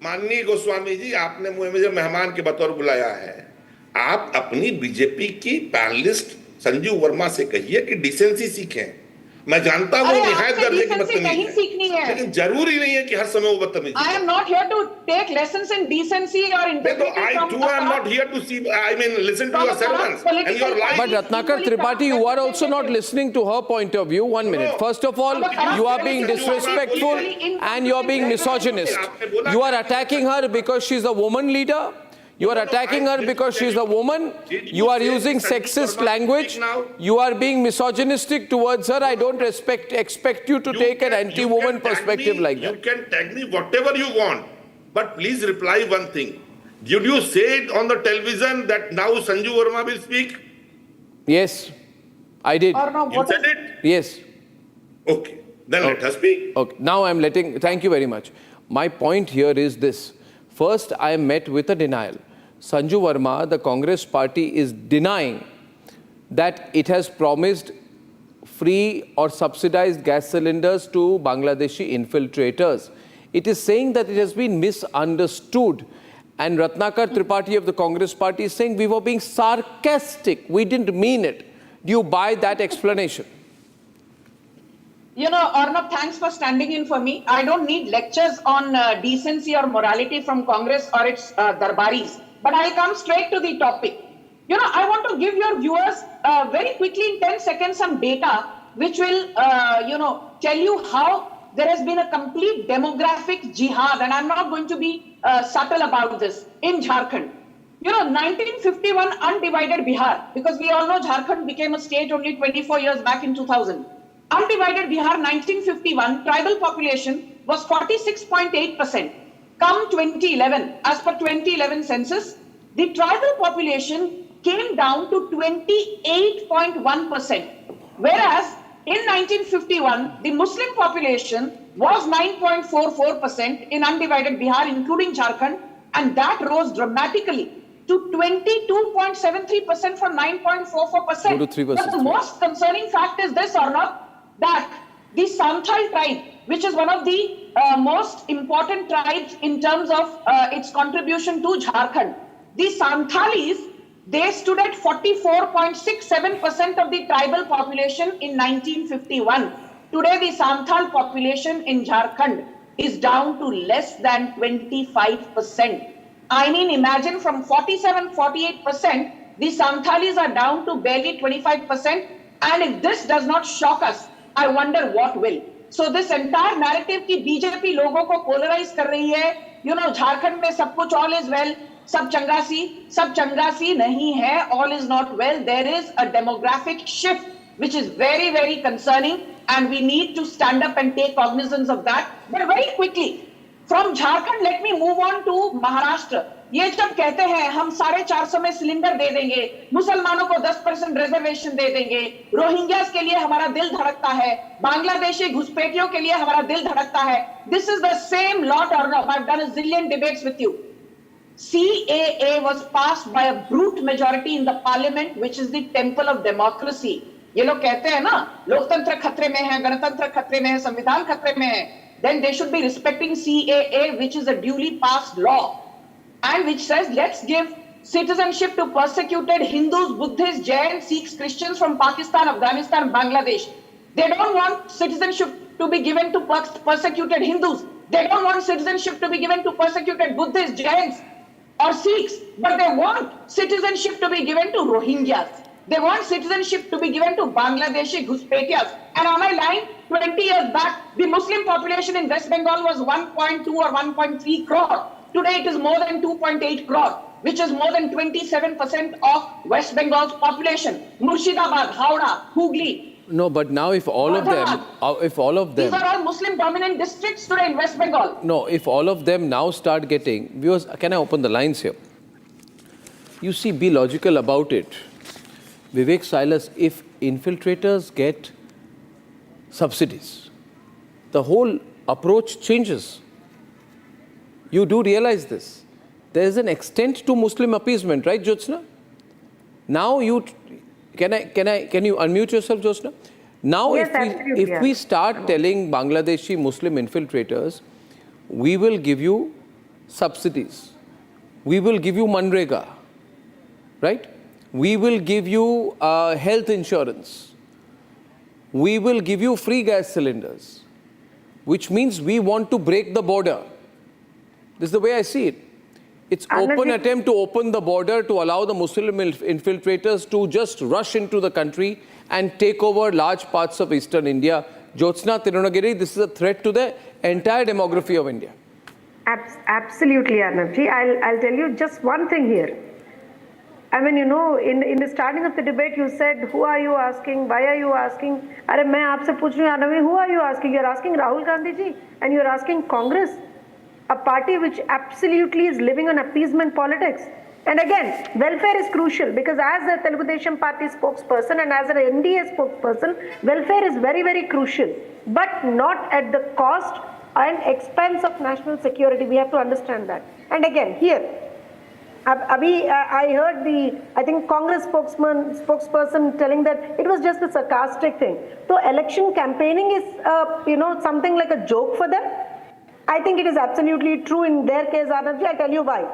माननीय गोस्वामी जी, आपने मुझे मेहमान के बतौर बुलाया है। आप अपनी बीजेपी की पैनलिस्ट संजू वर्मा से कहिए कि डिसेंसी सीखें। मैं जानता हूँ निहायत दर्जे की बदतमीजी है, लेकिन जरूरी नहीं है कि हर समय वो बदतमीजी। I am not here to take lessons in decency or integrity. I too am not here to see, I mean, listen to your sermons and your life. But Ratnakar Tripathi, you are also not listening to her point of view. 1 minute. First of all, you are being disrespectful and you are being misogynist. You are attacking her because she's a woman leader. You are attacking her because she is a woman. You are using sexist language. You are being misogynistic towards her. I don't expect you to take an anti-woman perspective like that. You can tag me whatever you want, but please reply one thing. Did you say it on the television that now Sanju Verma will speak? Yes, I did. You said it? Yes. Okay, then let us speak. Okay, now I'm letting, thank you very much. My point here is this. First, I am met with a denial. Sanju Verma, the Congress party, is denying that it has promised free or subsidized gas cylinders to Bangladeshi infiltrators. It is saying that it has been misunderstood. And Ratnakar Tripathi of the Congress party is saying we were being sarcastic. We didn't mean it. Do you buy that explanation? You know, Arnab, thanks for standing in for me. I don't need lectures on decency or morality from Congress or its darbaris. But I'll come straight to the topic. You know, I want to give your viewers very quickly in 10 seconds some data which will, tell you how there has been a complete demographic jihad. And I'm not going to be subtle about this in Jharkhand. You know, 1951 undivided Bihar, because we all know Jharkhand became a state only 24 years back in 2000. Undivided Bihar, 1951, tribal population was 46.8%. Come 2011, as per 2011 census, the tribal population came down to 28.1%. Whereas in 1951, the Muslim population was 9.44% in undivided Bihar, including Jharkhand, and that rose dramatically to 22.73% from 9.44%. But the most concerning fact is this, Arnab, that the Santhal tribe, which is one of the most important tribes in terms of its contribution to Jharkhand, the Santhalis, they stood at 44.67% of the tribal population in 1951. Today, the Santhal population in Jharkhand is down to less than 25%. I mean, imagine from 47-48%, the Santhalis are down to barely 25%. And if this does not shock us, I wonder what will. So this entire narrative ki BJP logo ko polarize kar rahi hai, you know, Jharkhand mein sab kuch all is well, sab changasi nahi hai, all is not well. There is a demographic shift which is very, very concerning, and we need to stand up and take cognizance of that. But very quickly, from Jharkhand, let me move on to Maharashtra. ये जब कहते हैं हम 450 में cylinder दे देंगे, मुसलमानों को 10% reservation दे देंगे, रोहिंग्यास के लिए हमारा दिल धड़कता है, बांग्लादेशी घुसपैठियों के लिए हमारा दिल धड़कता है. This is the same lot, Arnab. I've done a zillion debates with you. CAA was passed by a brute majority in the parliament, which is the temple of democracy. ये लोग कहते हैं ना, लोकतंत्र खतरे में है, गणतंत्र खतरे में है, संविधान खतरे में है. Then they should be respecting CAA, which is a duly passed law, and which says let's give citizenship to persecuted Hindus, Buddhists, Jains, Sikhs, Christians from Pakistan, Afghanistan, Bangladesh. They don't want citizenship to be given to persecuted Hindus. They don't want citizenship to be given to persecuted Buddhists, Jains, or Sikhs, but they want citizenship to be given to Rohingyas. They want citizenship to be given to Bangladeshi Ghuspeitias. And on my line, 20 years back, the Muslim population in West Bengal was 1.2 or 1.3 crore. Today it is more than 2.8 crore, which is more than 27% of West Bengal's population. Murshidabad, Howrah, Hooghly. No, but now if all of them, these are all Muslim dominant districts today in West Bengal. No, if all of them now start getting, viewers, can I open the lines here? You see, be logical about it. Vivek Silas, if infiltrators get subsidies, the whole approach changes. You do realize this. There is an extent to Muslim appeasement, right, Jyotsna? Now you, can you unmute yourself, Jyotsna? Now yes, if we start telling Bangladeshi Muslim infiltrators, we will give you subsidies, we will give you Manrega, right? We will give you health insurance. We will give you free gas cylinders, which means we want to break the border. This is the way I see it. It's open attempt to open the border to allow the Muslim infiltrators to just rush into the country and take over large parts of eastern India. Jyotsna Tirunagiri, this is a threat to the entire demography of India. Absolutely, Arnabji. I'll tell you just one thing here. I mean, you know, in the starting of the debate, you said, who are you asking? Why are you asking? Arre, main aapse pooch rahi hu, Arnab, who are you asking? You're asking Rahul Gandhi ji, and you're asking Congress, a party which absolutely is living on appeasement politics. And again, welfare is crucial because as a Telugu Desam party spokesperson and as an NDA spokesperson, welfare is very, very crucial, but not at the cost and expense of national security. We have to understand that. And again, here, I heard I think Congress spokesperson telling that it was just a sarcastic thing. So election campaigning is, something like a joke for them. I think it is absolutely true in their case, Arnabji. I tell you why.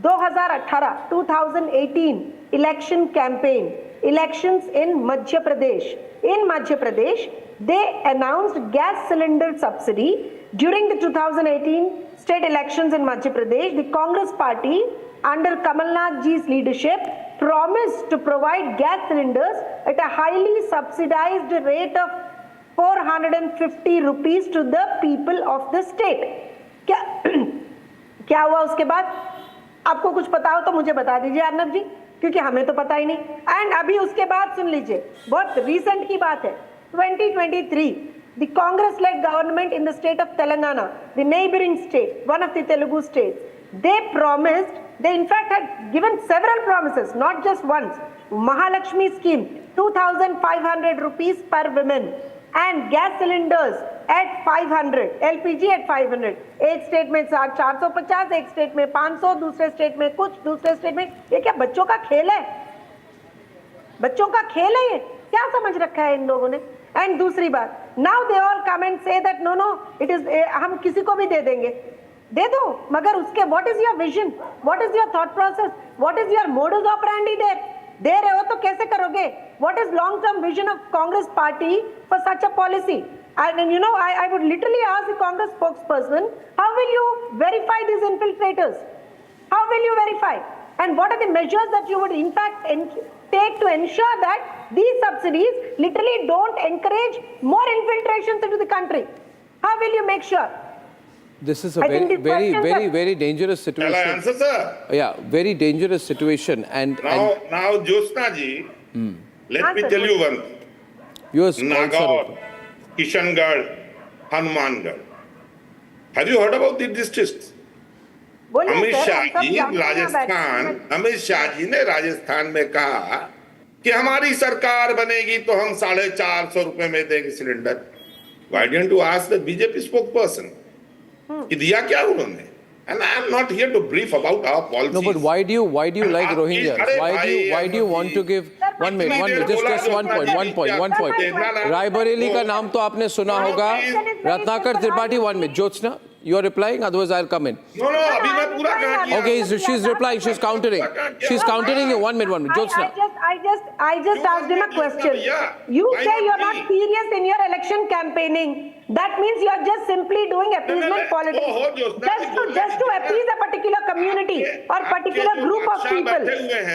2018 election campaign, elections in Madhya Pradesh. In Madhya Pradesh, they announced gas cylinder subsidy. During the 2018 state elections in Madhya Pradesh, the Congress party under Kamal ji's leadership promised to provide gas cylinders at a highly subsidized rate of 450 rupees to the people of the state. क्या हुआ उसके बाद? आपको कुछ पता हो तो मुझे बता दीजिए अर्नब जी, क्योंकि हमें तो पता ही नहीं. एंड अभी उसके बाद सुन लीजिए, बहुत रिसेंट की बात है, 2023, the Congress-led government in the state of Telangana, the neighboring state, one of the Telugu states, they promised, they in fact had given several promises, not just once. Mahalakshmi scheme, 2,500 rupees per women, and gas cylinders at 500, LPG at 500. एक state में 450, एक state में 500, दूसरे state में कुछ, दूसरे state में. ये क्या बच्चों का खेल है? बच्चों का खेल है ये? क्या समझ रखा है इन लोगों ने? एंड दूसरी बात, now they all come and say that no it is, हम किसी को भी दे देंगे. दे दो, मगर उसके what is your vision, what is your thought process, what is your modus operandi there? दे रहे हो तो कैसे करोगे? What is long term vision of Congress party for such a policy? And you know, I would literally ask the Congress spokesperson, how will you verify these infiltrators? How will you verify? And what are the measures that you would in fact take to ensure that these subsidies literally don't encourage more infiltrations into the country? How will you make sure? This is a very dangerous situation. Shall I answer, sir? Yeah, very dangerous situation. And now Jyotsna ji, let me tell you one thing. Nagaur, Kishangarh, Hanumangarh. Have you heard about these districts? Amit Shah ji ने राजस्थान में कहा कि हमारी सरकार बनेगी तो हम 450 रुपए में देंगे cylinder. Why didn't you ask the BJP spokesperson? कि दिया क्या उन्होंने? And I am not here to brief about our policies. No, but why do you like Rohingyas? Why do you want to give one minute, just one point. Raebareli का नाम तो आपने सुना होगा. Ratnakar Tripathi, 1 minute. Jyotsna, you are replying, otherwise I'll come in. No, अभी मैं पूरा कहा किया. Okay, she's replying. She's countering. She's countering you. 1 minute. Jyotsna. I just asked him a question. You say you're not serious in your election campaigning. That means you're just simply doing appeasement politics. Just to appease a particular community or particular group of people.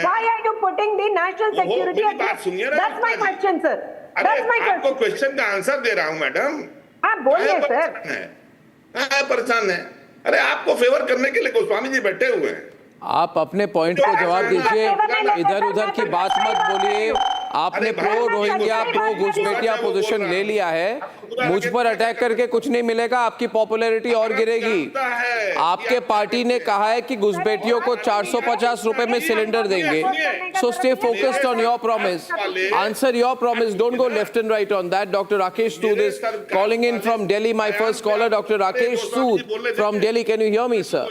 Why are you putting the national security at risk? That's my question, sir. That's my question. आपको question का answer दे रहा हूं madam. हाँ बोलिए sir. परेशान है. अरे आपको फेवर करने के लिए गोस्वामी जी बैठे हुए हैं. आप अपने पॉइंट को जवाब दीजिए. इधर उधर की बात मत बोलिए. आपने प्रो रोहिंग्या, प्रो घुसपैठिया पोजीशन ले लिया है. मुझ पर अटैक करके कुछ नहीं मिलेगा. आपकी पॉपुलैरिटी और गिरेगी. आपके पार्टी ने कहा है कि घुसपैठियों को 450 रुपए में सिलेंडर देंगे. So stay focused on your promise. Answer your promise. Don't go left and right on that. Doctor Rakesh Sood is calling in from Delhi. My first caller doctor Rakesh Sood from Delhi. Can you hear me, sir?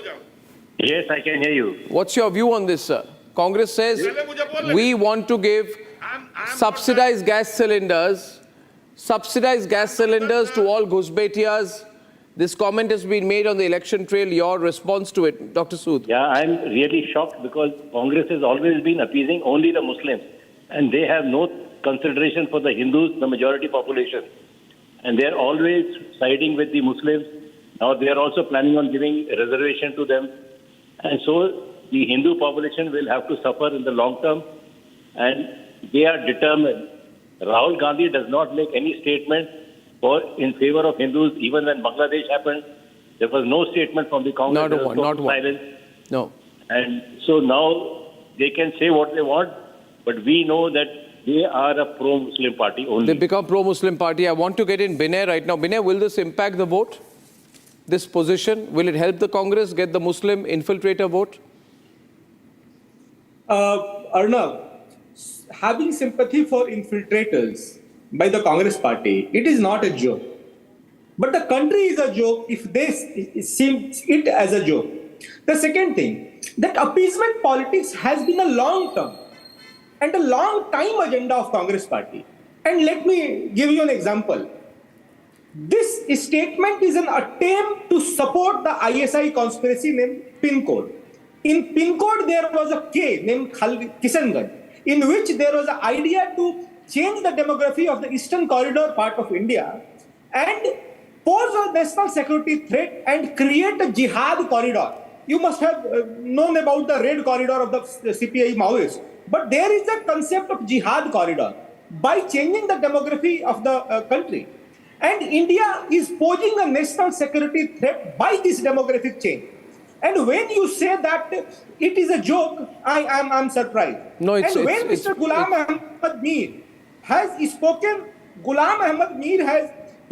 Yes, I can hear you. What's your view on this, sir? Congress says we want to give subsidized gas cylinders to all Ghusbaitiyas. This comment has been made on the election trail. Your response to it, Dr. Sood? Yeah, I'm really shocked because Congress has always been appeasing only the Muslims, and they have no consideration for the Hindus, the majority population, and they are always siding with the Muslims. Now they are also planning on giving a reservation to them. And so the Hindu population will have to suffer in the long term, and they are determined. Rahul Gandhi does not make any statement in favor of Hindus. Even when Bangladesh happened, there was no statement from the Congress. Not one. No. And so now they can say what they want, but we know that they are a pro-Muslim party only. They become pro-Muslim party. I want to get in Binay right now. Binay, will this impact the vote? This position, will it help the Congress get the Muslim infiltrator vote? Arnab, having sympathy for infiltrators by the Congress party, it is not a joke. But the country is a joke if they see it as a joke. The second thing, that appeasement politics has been a long-term and a long-time agenda of Congress party. And let me give you an example. This statement is an attempt to support the ISI conspiracy named PIN code. In PIN code, there was a K named Kishanganj, in which there was an idea to change the demography of the eastern corridor part of India and pose a national security threat and create a jihad corridor. You must have known about the red corridor of the CPI Maoists. But there is a concept of jihad corridor by changing the demography of the country. And India is posing a national security threat by this demographic change. And when you say that it is a joke, I'm surprised. No, when Mr. Ghulam Ahmad Mir has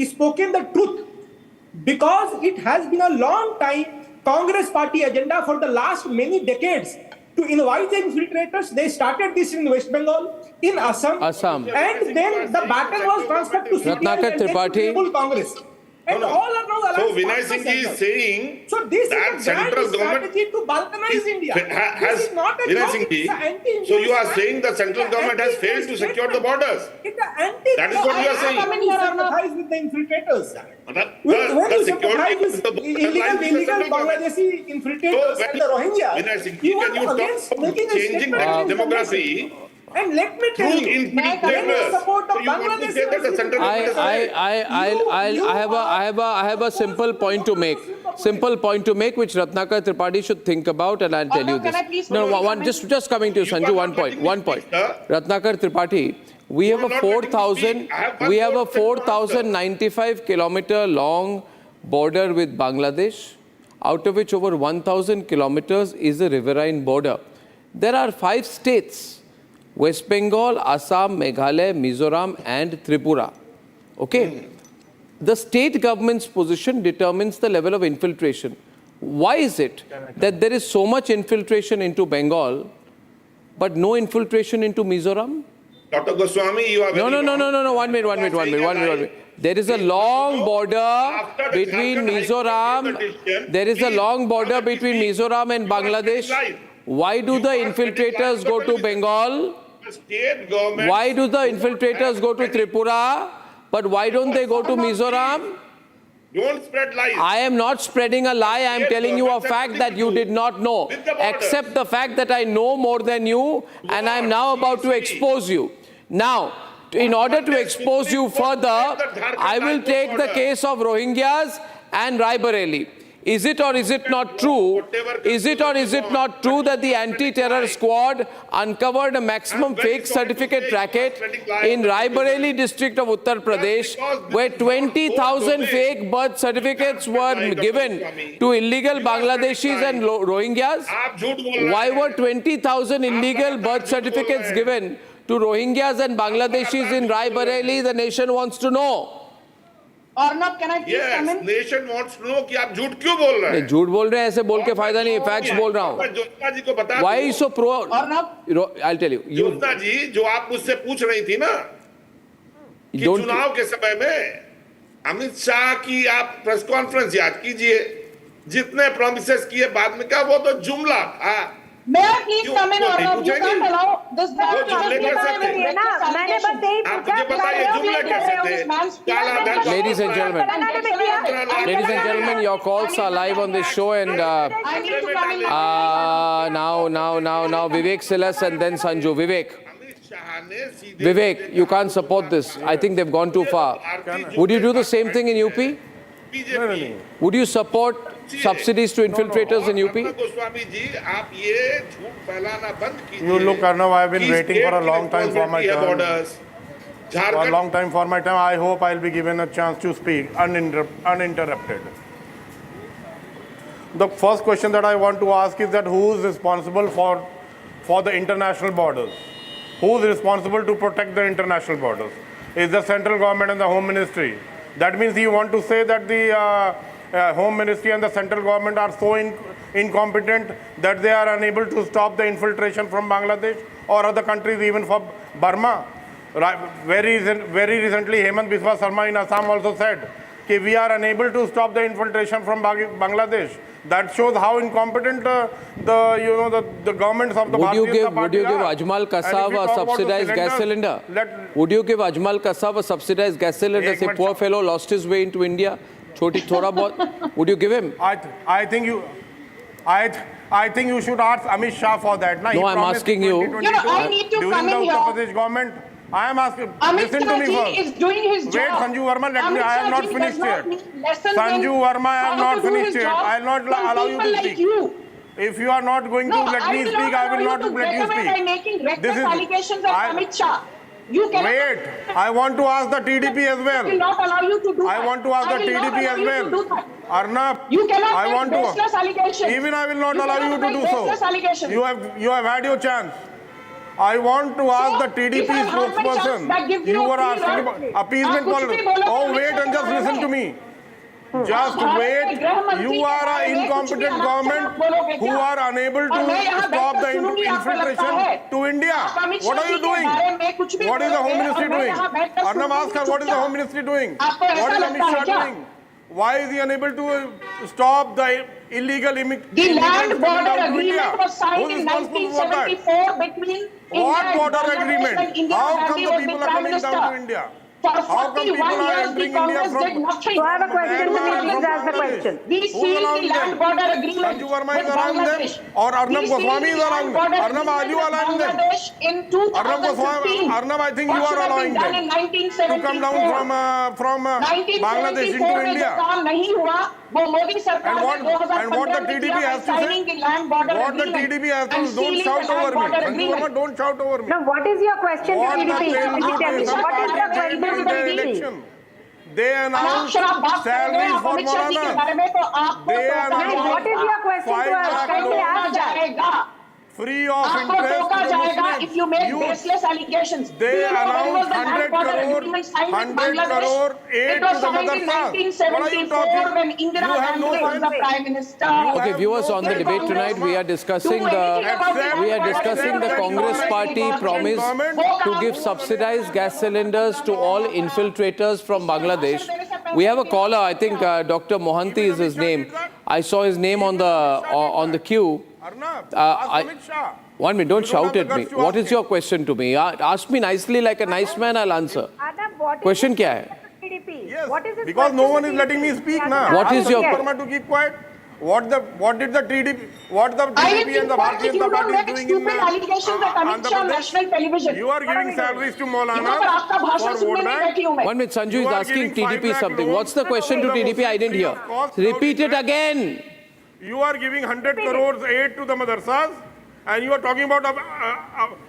spoken, the truth, because it has been a long time Congress party agenda for the last many decades to invite the infiltrators. They started this in West Bengal, in Assam. And then the baton was transferred to CPI and then to Congress. And all are now alive. So Vinay Singh is saying that central government to balkanize India. This is not a joke. So you are saying the central government has failed to secure the borders. That is what you are saying. You sympathize with the infiltrators. When you sympathize with illegal Bangladeshi infiltrators and the Rohingyas, you are against making a changing demography. And let me tell you, when you support the Bangladeshi, I have a simple point to make. Which Ratnakar Tripathi should think about, and I'll tell you this. No, just coming to you, Sanju. One point. Ratnakar Tripathi, we have a 4,095 kilometer long border with Bangladesh, out of which over 1,000 kilometers is a riverine border. There are 5 states: West Bengal, Assam, Meghalaya, Mizoram and Tripura. Okay? The state government's position determines the level of infiltration. Why is it that there is so much infiltration into Bengal, but no infiltration into Mizoram? Dr. Goswami, you are very No. 1 minute. There is a long border between Mizoram. There is a long border between Mizoram and Bangladesh. Why do the infiltrators go to Bengal? State government. Why do the infiltrators go to Tripura? But why don't they go to Mizoram? Don't spread lies. I am not spreading a lie. I am telling you a fact that you did not know. Except the fact that I know more than you, and I am now about to expose you. Now, in order to expose you further, I will take the case of Rohingyas and Raebareli. Is it or is it not true? Is it or is it not true that the anti-terror squad uncovered a maximum fake certificate racket in Raebareli district of Uttar Pradesh, where 20,000 fake birth certificates were given to illegal Bangladeshis and Rohingyas? Why were 20,000 illegal birth certificates given to Rohingyas and Bangladeshis in Raebareli? The nation wants to know. Arnab, can I please come in? Nation wants to know कि आप झूठ क्यों बोल रहे हैं? झूठ बोल रहे हैं, ऐसे बोल के फायदा नहीं है, फैक्ट्स बोल रहा हूँ. जी को बता Why is so pro? I'll tell you. Jyotna जी, जो आप मुझसे पूछ रही थी ना कि चुनाव के समय में अमित शाह की आप प्रेस कॉन्फ्रेंस याद कीजिए, जितने प्रॉमिसेस किए बाद में क्या, वो तो जुमला था. May I please come in, Arnab? You can't allow this guy to मैंने बस यही पूछा. Ladies and gentlemen, your calls are live on this show, and now Vivek Silas and then Sanju. Vivek, you can't support this. I think they've gone too far. Would you do the same thing in UP? Would you support subsidies to infiltrators in UP? You look, Arnab, I've been waiting for a long time for my turn. For a long time for my turn. I hope I'll be given a chance to speak uninterrupted. The first question that I want to ask is that who is responsible for the international borders? Who is responsible to protect the international borders? Is the central government and the Home Ministry. That means you want to say that the Home Ministry and the central government are so incompetent that they are unable to stop the infiltration from Bangladesh or other countries, even for Burma. Very recently, Hemant Biswa Sarma in Assam also said that we are unable to stop the infiltration from Bangladesh. That shows how incompetent the governments of the Would you give Ajmal Kasab a subsidized gas cylinder? Would you give Ajmal Kasab a subsidized gas cylinder? Say poor fellow lost his way into India. Thoda bahut. Would you give him? I think you should ask Amit Shah for that. No, I'm asking you. I need to come in here. During the Uttar Pradesh government, I am asking. Listen to me first. Is doing his job. Wait, Sanju Verma, let me. I have not finished yet. Sanju Verma, I have not finished yet. I will not allow you to speak. If you are not going to let me speak, I will not let you speak. By making reckless allegations of Amit Shah. Wait, I want to ask the TDP as well. I will not allow you to do that. I want to ask the TDP as well. Arnab, you cannot I want make baseless allegations. Even I will not allow you to do so. You have had your chance. I want to ask the TDP spokesperson. You were asking about appeasement policy. Oh, wait and just listen to me. Just wait. You are an incompetent government who are unable to stop the infiltration to India. What are you doing? What is the Home Ministry doing? Arnab, ask her, what is the Home Ministry doing? What is Amit Shah doing? Why is he unable to stop the illegal immigration? The land border agreement was signed in 1974 between What border agreement? How come the people are coming down to India? How come people are entering India from... So I have a question, please ask the question. We see the land border agreement Sanju Verma is allowing them or Arnab Goswami is allowing them? Arnab, are you allowing them? Arnab Goswami, Arnab, I think you are allowing them to come down from Bangladesh into India. And what the TDP has to say? What the TDP has to say? Don't shout over me. Sanju Verma, don't shout over me. Now, what is your question to TDP? What is your question? They announced salaries for Maulana. They announced what is your question to us? Kindly ask that. free of आपको interest टोका to the जाएगा Muslims. if you make baseless allegations. They announced 100 crore aid to the madrasas. What are you talking? When Indira You have Gandhi no was the sense. Prime Minister. Okay, viewers, on the debate tonight, we are discussing the Congress party promise to give subsidized gas cylinders to all infiltrators from Bangladesh. We have a caller, I think Dr. Mohanty is his name. I saw his name on the queue. Arnab, 1 minute, don't shout at me. What is your question to me? Ask me nicely like a nice man, I'll answer. Question क्या है? Yes, because no one is letting me speak now. What is your to keep quiet? What did the TDP, what the TDP and the Bharatiya Janata Party is doing in Andhra Pradesh? National television. You are giving salaries to Maulana for vote bank. 1 minute, Sanju is asking TDP something. What's the question to TDP? I didn't hear. Repeat it again. You are giving 100 crores aid to the madrasas and you are talking about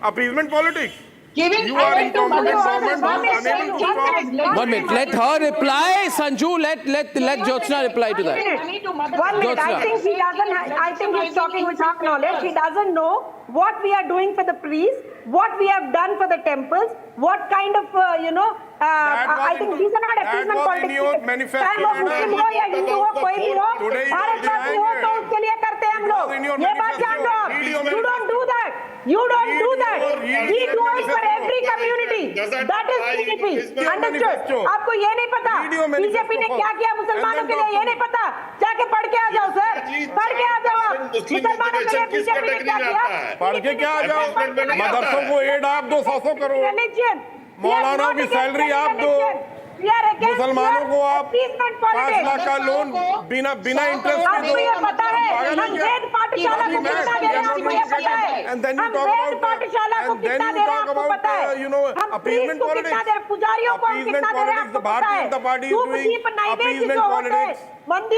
appeasement politics. You are incompetent government who is unable to solve. 1 minute, let her reply, Sanju. Let Jyotsna reply to that. 1 minute. I think he's talking with half knowledge. He doesn't know what we are doing for the priests, what we have done for the temples, what kind of, I think these are not appeasement politics. Time of Muslim ho ya Hindu ho, koi bhi ho, Bharatvaasi ho to uske liye karte hain hum log. Ye baat jaan lo aap. You don't do that. You don't do that. We do it for every community. That is TDP. Understood? आपको ये नहीं पता BJP ने क्या किया मुसलमानों के लिए, ये नहीं पता? जाके पढ़ के आ जाओ सर, पढ़ के आ जाओ आप। मुसलमानों के लिए बीजेपी ने क्या किया? पढ़ के क्या आ जाओ? मदरसों को एड आप दो 100 करोड़, मौलानाओं की सैलरी आप दो, मुसलमानों को आप 5 लाख का लोन बिना इंटरेस्ट के दो। And then you talk about appeasement politics. Appeasement politics. The Bharatiya Janata Party is doing appeasement politics. The Bharatiya Janata Party is doing appeasement politics, not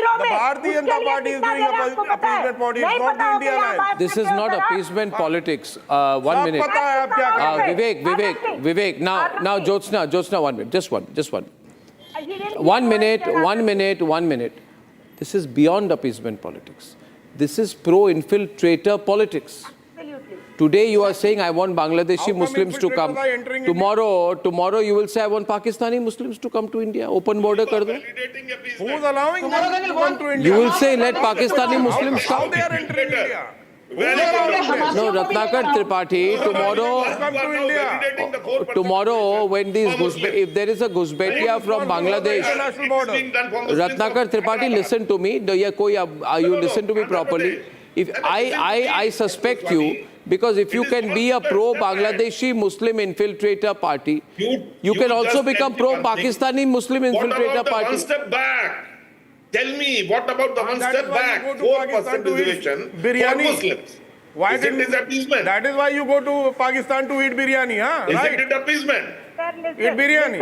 the India line. This is not appeasement politics. 1 minute. Vivek. Now Jyotsna, 1 minute. Just one. 1 minute. This is beyond appeasement politics. This is pro-infiltrator politics. Today you are saying I want Bangladeshi Muslims to come. Tomorrow you will say I want Pakistani Muslims to come to India. Open border kar do. Who is allowing them to come to India? You will say let Pakistani Muslims come. How they are entering India? No, Ratnakar Tripathi, tomorrow when if there is a Guzbetia from Bangladesh, Ratnakar Tripathi, listen to me, you listen to me properly. If I suspect you, because if you can be a pro-Bangladeshi Muslim infiltrator party, you can also become pro-Pakistani Muslim infiltrator party. One step back. Tell me, what about the one step back? 4% reservation for Muslims. Why is it appeasement? That is why you go to Pakistan to eat biryani, huh? Is right? it appeasement? Eat biryani.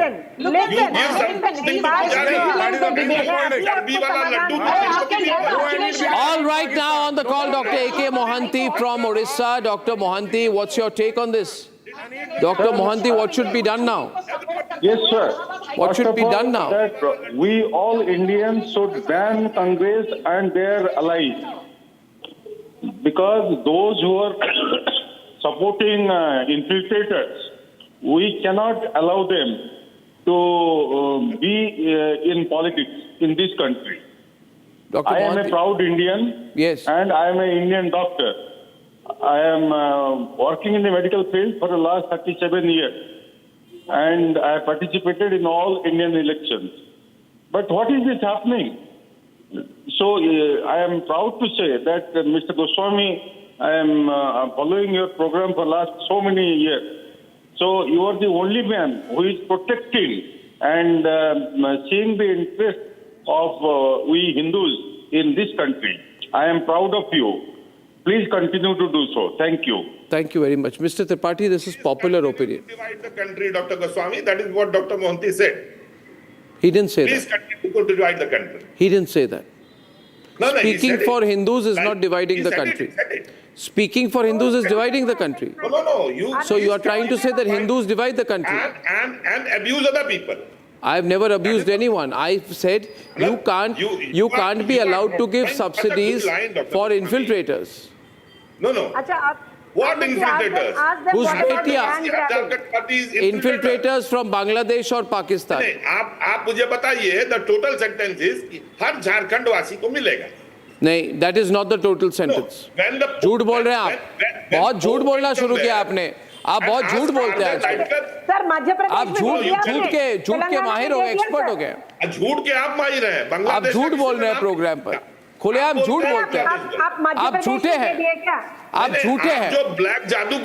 All right, now on the call, Dr. A.K. Mohanty from Orissa. Dr. Mohanty, what's your take on this? Dr. Mohanty, what should be done now? Yes, sir. What should be done now? That we all Indians should ban Congress and their allies. Because those who are supporting infiltrators, we cannot allow them to be in politics in this country. I am a proud Indian. Yes. And I am an Indian doctor. I am working in the medical field for the last 37 years. And I participated in all Indian elections. But what is this happening? So I am proud to say that Mr. Goswami, I am following your program for last so many years. So you are the only man who is protecting and seeing the interest of we Hindus in this country. I am proud of you. Please continue to do so. Thank you. Thank you very much. Mr. Tripathi, this is popular opinion. Divide the country, Dr. Goswami. That is what Dr. Mohanty said. He didn't say Please that. continue to divide the country. He didn't say that. No, Speaking for Hindus is not dividing the country. Speaking for Hindus is dividing the country. No. So you are trying to say that Hindus divide the country. And abuse other people. I have never abused anyone. I said you can't be allowed to give subsidies for infiltrators. No. What infiltrators? घुसपैठिया, infiltrators from Bangladesh और पाकिस्तान. आप मुझे बताइए, the total sentence is हर झारखंड वासी को मिलेगा. नहीं, that is not the total sentence. झूठ बोल रहे हैं आप. बहुत झूठ बोलना शुरू किया आपने. आप बहुत झूठ बोलते हैं सर, मध्य प्रदेश आप झूठ के माहिर हो गए, एक्सपर्ट हो गए. झूठ के आप माहिर हैं. आप झूठ बोल रहे हैं प्रोग्राम पर. खुलेआम झूठ बोलते हैं. आप झूठे हैं. आप झूठे हैं. जो ब्लैक जादू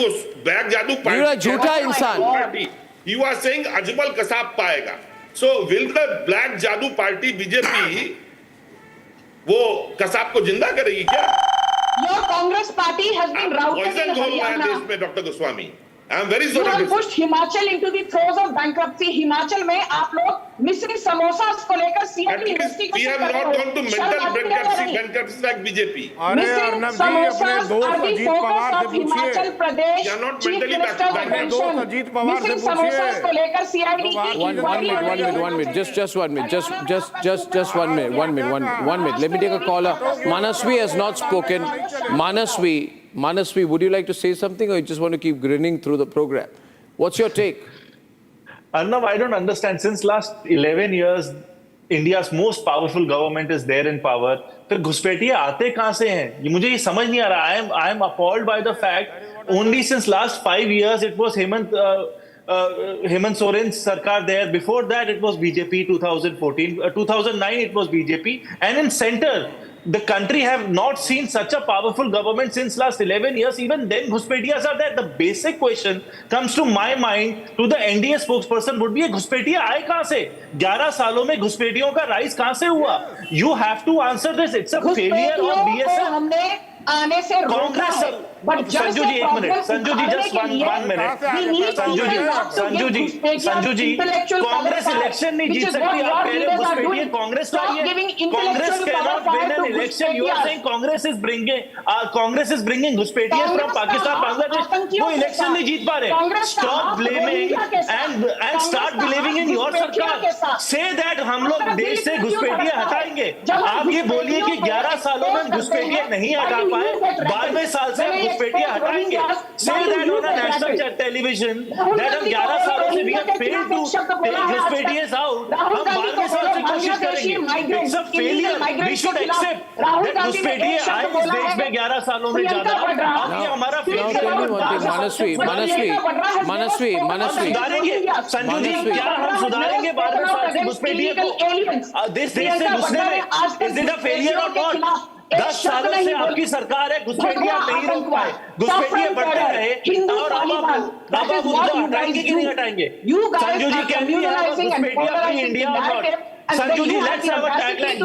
झूठा इंसान. You are saying Ajmal Kasab पाएगा. So will the black जादू पार्टी बीजेपी वो कसाब को जिंदा करेगी क्या? Your Congress party has been routed in Haryana. देश में doctor Goswami. I am very sorry. You have pushed Himachal into the throes of bankruptcy. Himachal में आप लोग मिस्री समोसा को लेकर CID investigation We have not gone to mental bankruptcy like BJP. अरे अर्नब जी, अपने दोस्त अजीत पवार से Himachal Pradesh You are not chief mentally minister bankrupt. Ajit Pawar से मिस्री समोसा को लेकर CID One minute. Just 1 minute. Just 1 minute. Let me take a caller. Manasvi has not spoken. Manasvi, would you like to say something, or you just want to keep grinning through the program? What's your take? Arnab, I don't understand. Since last 11 years, India's most powerful government is there in power. फिर घुसपैठिया आते कहाँ से हैं? ये मुझे ये समझ नहीं आ रहा. I am appalled by the fact only since last 5 years it was Hemant Soren's sarkar there. Before that it was BJP. 2014, 2009 it was BJP, and in center the country have not seen such a powerful government since last 11 years. Even then घुसपैठियास are there. The basic question comes to my mind to the NDA spokesperson would be, घुसपैठिया आए कहाँ से? 11 सालों में घुसपैठियों का rise कहाँ से हुआ? You have to answer this. It's a failure of BSF. आने से कांग्रेस. संजू जी एक मिनट. संजू जी just one minute. Sanju ji Congress election नहीं जीत सकती. आप कह रहे हो घुसपैठिए कांग्रेस का ही है. Congress cannot win an election. You are saying Congress is bringing घुसपैठिए from Pakistan, Bangladesh. वो इलेक्शन नहीं जीत पा रहे. Stop blaming and start believing in your सरकार. Say that हम लोग देश से घुसपैठिए हटाएंगे. आप ये बोलिए कि 11 सालों में घुसपैठिए नहीं हटा पाए, 12वें साल से हम घुसपैठिए हटाएंगे. Say that on a national television that हम 11 सालों से we have failed to take घुसपैठिए out. हम 12वें साल से कोशिश करेंगे. It's a failure. We should accept that घुसपैठिए आए इस देश में 11 सालों में ज्यादा. अब ये हमारा मनस्वी सुधारेंगे. संजू जी क्या हम सुधारेंगे 12वें साल से घुसपैठिए को देश से घुसने में? Is it a failure or not? 10 सालों से आपकी सरकार है, घुसपैठिए नहीं रोक पाए. घुसपैठिए बढ़ते रहे और अब उनको हटाएंगे कि नहीं हटाएंगे? Sanju ji can we have घुसपैठिए फ्री इंडिया और not? Sanju ji let's have a tagline,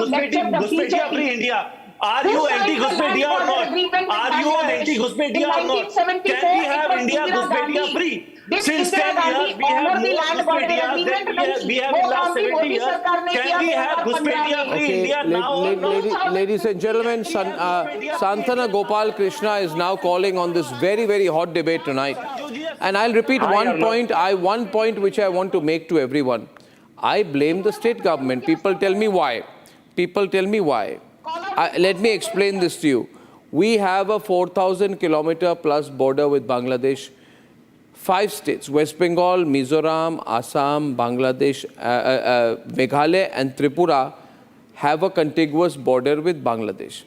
घुसपैठिए फ्री इंडिया. Are you anti-घुसपैठिया or not? Are you anti-घुसपैठिया or not? Can we have India घुसपैठिया free? Since 10 years we have more घुसपैठिया we have in last 70 years. Can we have घुसपैठिया free India now or not? Ladies and gentlemen, Santana Gopal Krishna is now calling on this very, very hot debate tonight. And I'll repeat one point which I want to make to everyone. I blame the state government. People tell me why. Let me explain this to you. We have a 4,000 kilometer plus border with Bangladesh. 5 states, West Bengal, Mizoram, Assam, Bangladesh, Meghalaya and Tripura have a contiguous border with Bangladesh.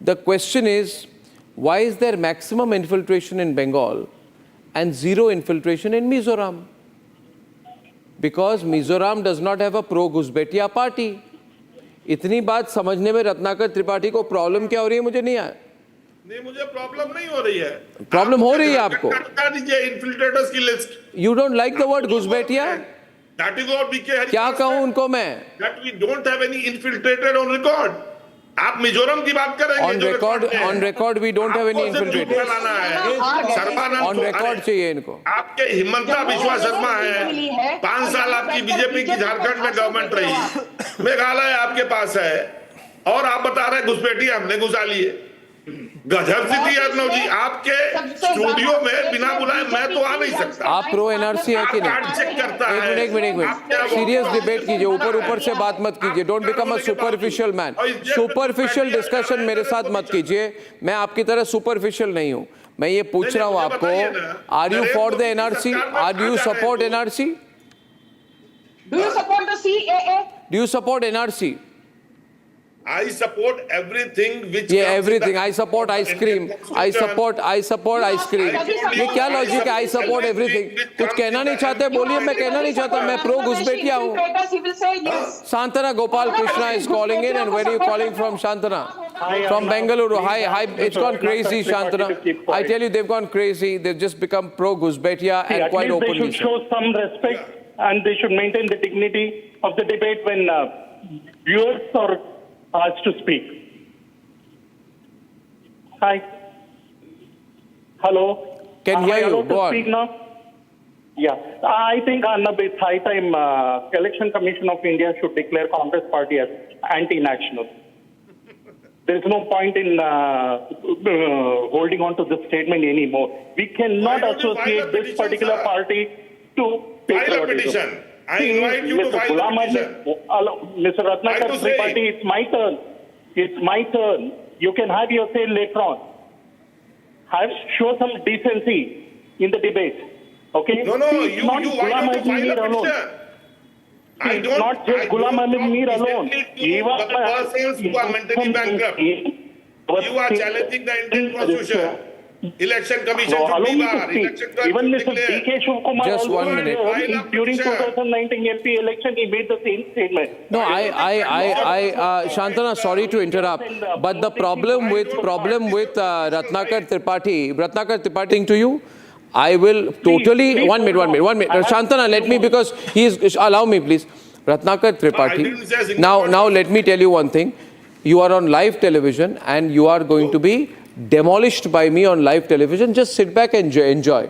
The question is, why is there maximum infiltration in Bengal and zero infiltration in Mizoram? Because Mizoram does not have a pro-Ghusbetiya party. इतनी बात समझने में रत्नाकर त्रिपाठी को problem क्या हो रही है मुझे नहीं आया. नहीं, मुझे प्रॉब्लम नहीं हो रही है. प्रॉब्लम हो रही है आपको. बता दीजिए इन्फिल्ट्रेटर्स की list. You don't like the word घुसपैठिया? That is what we care. क्या कहूं उनको मैं? That we don't have any infiltrated on record. आप मिजोरम की बात करेंगे. On record we don't have any infiltrated. On record चाहिए इनको. आपके हिमंता बिश्वा शर्मा है. 5 साल आपकी बीजेपी की झारखंड में गवर्नमेंट रही. मेघालय आपके पास है और आप बता रहे घुसपैठिए हमने घुसा लिए. गजब सिटी अर्नब जी, आपके स्टूडियो में बिना बुलाए मैं तो आ नहीं सकता। आप प्रो एनआरसी है कि नहीं? चेक करता है। एक मिनट सीरियस डिबेट कीजिए, ऊपर से बात मत कीजिए। Don't become a superficial man. Superficial discussion मेरे साथ मत कीजिए, मैं आपकी तरह सुपरफिशियल नहीं हूं। मैं ये पूछ रहा हूं आपको, are you for the NRC? Are you support NRC? Do you support the CAA? Do you support NRC? I support everything which everything. I support ice cream. I support ice cream. ये क्या logic है? I support everything. कुछ कहना नहीं चाहते बोलिए, मैं कहना नहीं चाहता, मैं प्रो घुसपैठिया हूँ। Shantana Gopal Krishna is calling in, and where are you calling from, Shantana? From Bengaluru. Hi. It's gone crazy, Shantana. I tell you, they've gone crazy. They've just become pro Ghusbetiya and quite openly. They should show some respect and they should maintain the dignity of the debate when viewers are asked to speak. Hi. Hello. Can hear you. Go on. Speak now? Yeah. I think Arnab, it's high time Election Commission of India should declare Congress party as anti-national. There is no point in holding on to this statement anymore. We cannot associate this particular party to patriotism. I invite you to file a petition. Mr. Ratnakar Tripathi, it's my turn. It's my turn. You can have your say later on. Show some decency in the debate. Okay? No, you why don't you file a petition? I don't. Not just Ghulam Ahmed Mir alone. Even the persons who are mentally bankrupt. You are challenging the Indian Constitution. Election Commission should be barred. Even Mr. D.K. Shivkumar just 1 minute. During 2019 MP election, he made the same statement. No, Shantana, sorry to interrupt, but the problem with Ratnakar Tripathi to you, I will totally. One minute. Shantana, let me, because allow me, please. Ratnakar Tripathi. Now, let me tell you one thing. You are on live television and you are going to be demolished by me on live television. Just sit back and enjoy.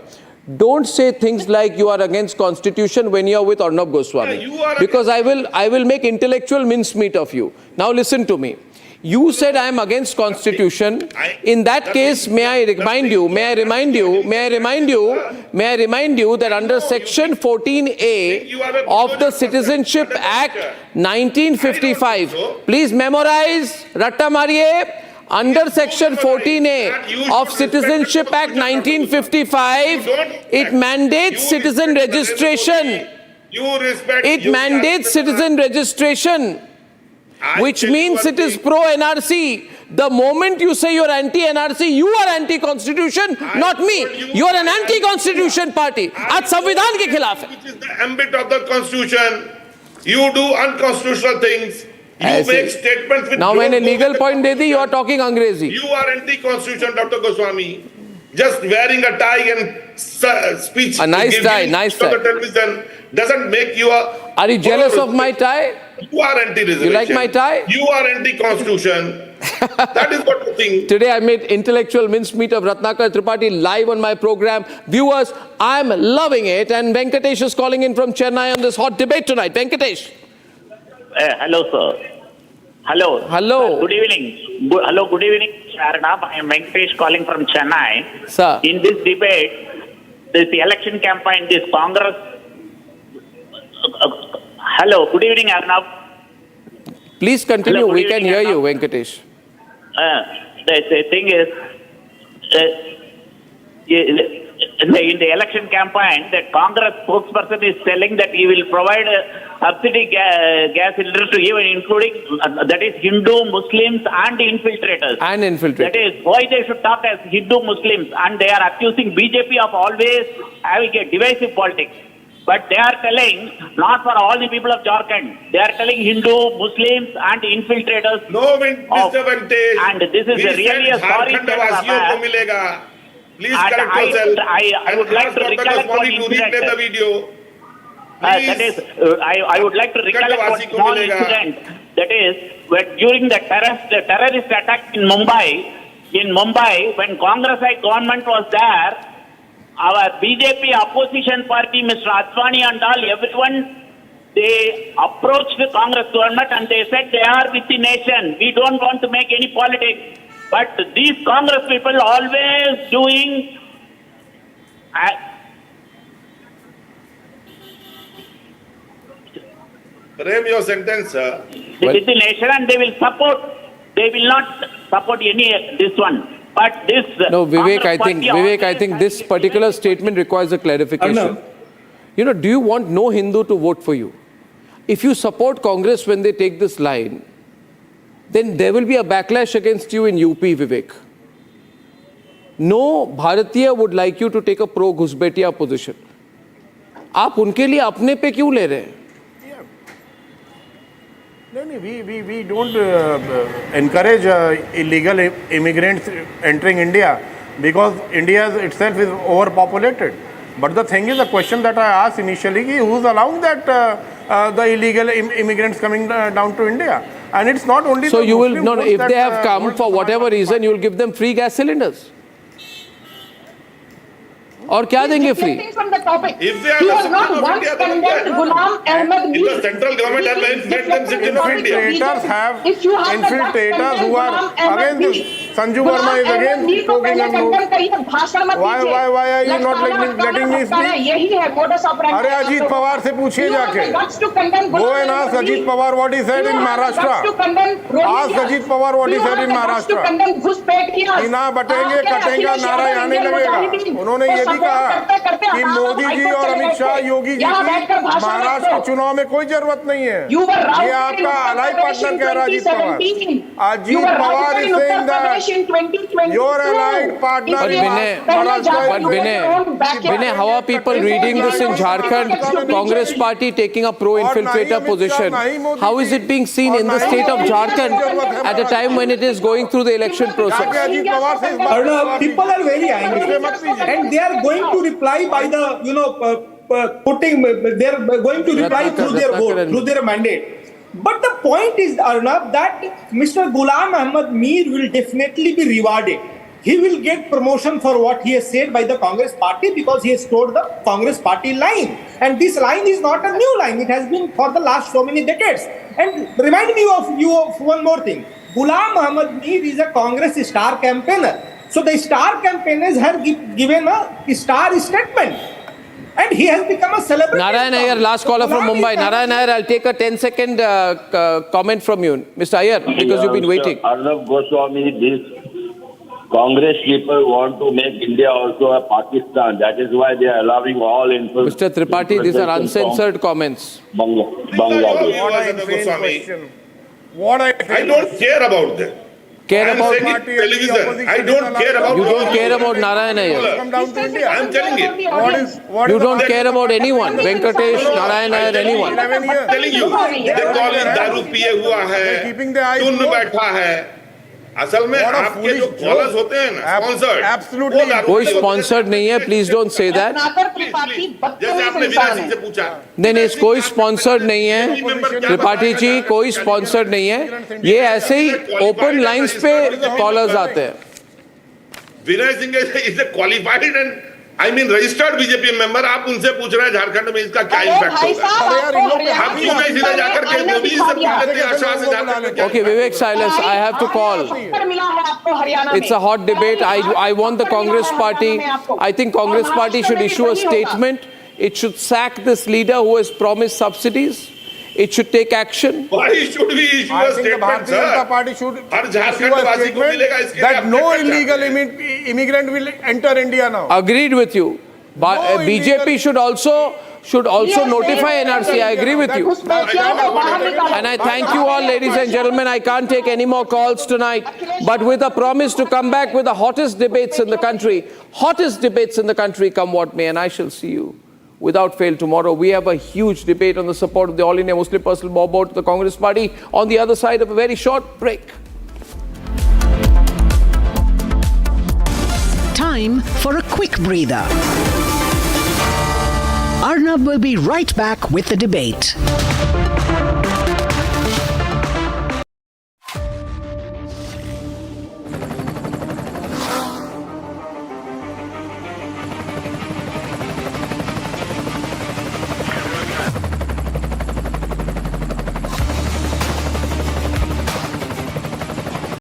Don't say things like you are against Constitution when you are with Arnab Goswami, because I will make intellectual mincemeat of you. Now listen to me. You said I am against Constitution. In that case, may I remind you that under Section 14A of the Citizenship Act 1955, please memorize, Ratta Mariye. Under Section 14A of Citizenship Act 1955, it mandates citizen registration. It mandates citizen registration, which means it is pro-NRC. The moment you say you are anti-NRC, you are anti-constitution, not me. You are an anti-constitution party. Aaj संविधान के खिलाफ है. Which is the ambit of the Constitution. You do unconstitutional things. You make statements with now मैंने legal point they the, you are talking अंग्रेजी. You are anti-constitution, Dr. Goswami. Just wearing a tie and speech. A nice tie. On the television doesn't make you a. Are you jealous of my tie? You are anti-reservation. You like my tie? You are anti-constitution. That is what you think. Today I made intellectual mincemeat of Ratnakar Tripathi live on my program. Viewers, I'm loving it. And Venkatesh is calling in from Chennai on this hot debate tonight. Venkatesh. Hello, sir. Hello. Hello. Good evening. Good evening, Arnab. I am Venkatesh calling from Chennai. Sir. In this debate, this election campaign, this Congress. Hello. Good evening, Arnab. Please continue. Hello, we can hear Arnab. you, Venkatesh. The thing is, in the election campaign, the Congress spokesperson is telling that he will provide a subsidy gas cylinder to even including, that is Hindu, Muslims and infiltrators. That is why they should talk as Hindu Muslims, and they are accusing BJP of always having a divisive politics. But they are telling, not for all the people of Jharkhand, they are telling Hindu, Muslims and infiltrators. No, Mr. Venkatesh. And this is really a sorry state of affairs. Please correct yourself. I would like to recollect one incident. The video. That is, I would like to recollect one small incident. That is, during the terrorist attack in Mumbai, when Congress government was there, our BJP opposition party, Mr. Advani and all, everyone, they approached the Congress government and they said they are with the nation. We don't want to make any politics. But these Congress people always doing frame your sentence, sir. with the nation, and they will not support any this one. But this no, Vivek, Congress I think this particular statement requires a clarification. You know, do you want no Hindu to vote for you? If you support Congress when they take this line, then there will be a backlash against you in UP, Vivek. No Bharatiya would like you to take a pro-Ghusbetiya position. आप उनके लिए अपने पे क्यों ले रहे हैं? No, we don't encourage illegal immigrants entering India because India itself is overpopulated. But the thing is, the question that I asked initially, who's allowing that the illegal immigrants coming down to India? And it's not only so the you will Muslim no, if they have come for whatever reason, you will give them free gas cylinders. और क्या देंगे free? From the topic. If they are You the have not citizen of once India, then condemned Ghulam Ahmad if the central government has made them citizen of India. Infiltrators who are again Sanju Verma is again poking on nose. Why are you not letting me speak? अरे अजीत पवार से पूछिए जाके. Go and ask Ajit Pawar what he said in Maharashtra. Ask Ajit Pawar what he said in Maharashtra. बिना बटेंगे कटेंगे नारा आने लगेगा. उन्होंने ये भी कहा कि मोदी जी और अमित शाह योगी जी की महाराष्ट्र के चुनाव में कोई जरूरत नहीं है. ये आपका अलाई पार्टनर कह रहा है Ajit Pawar. Ajit Pawar is saying that your allied partner. But Vinay, how are people reading this in Jharkhand? Congress party taking a pro-infiltrator position. How is it being seen in the state of Jharkhand at a time when it is going through the election process? Arnab, people are very angry, and they are going to reply by the they are going to reply through their vote, through their mandate. But the point is, Arnab, that Mr. Ghulam Ahmad Mir will definitely be rewarded. He will get promotion for what he has said by the Congress party because he has told the Congress party line. And this line is not a new line. It has been for the last so many decades. And remind me of one more thing. Ghulam Ahmad Mir is a Congress star campaigner. So the star campaigners have given a star statement. And he has become a celebrity. Narayan Iyer, last caller from Mumbai. Narayan Iyer, I'll take a 10-second comment from you. Mr. Iyer, because you've been waiting. Arnab Goswami, these Congress people want to make India also a Pakistan. That is why they are allowing all Mr. Tripathi, these are uncensored comments. Bangladesh. I don't care about them. Care about television. I don't care about. You don't care about Narayan Iyer. Come down to India. I'm telling you. You don't care about anyone. Venkatesh, Narayan Iyer, anyone. I'm telling you. They call it दारू पिए हुआ है. तुन बैठा है. असल में आपके जो कॉलर्स होते हैं ना स्पॉन्सर्ड एब्सोल्युटली कोई स्पॉन्सर्ड नहीं है. Please don't say that. जैसे आपने विराज सिंह से पूछा. नहीं, कोई स्पॉन्सर्ड नहीं है त्रिपाठी जी, कोई स्पॉन्सर्ड नहीं है. ये ऐसे ही ओपन लाइंस पे कॉलर्स आते हैं. Vinay Singh is a qualified and I mean registered BJP member. आप उनसे पूछ रहे हैं झारखंड में इसका क्या इम्पैक्ट होगा. आप क्यों नहीं सीधे जाकर के मोदी से पूछ लेते हैं आशा से Jharkhand. Okay, Vivek, silence. I have to call. It's a hot debate. I want the Congress party. I think Congress party should issue a statement. It should sack this leader who has promised subsidies. It should take action. Why should we issue a statement, sir? The party should issue a statement that no illegal immigrant will enter India now. Agreed with you. BJP should also notify NRC. I agree with you. And I thank you all, ladies and gentlemen. I can't take any more calls tonight, but with a promise to come back with the hottest debates in the country, come what may, and I shall see you without fail tomorrow. We have a huge debate on the support of the All India Muslim Personal Law Board to the Congress party on the other side of a very short break. Time for a quick breather. Arnab will be right back with the debate.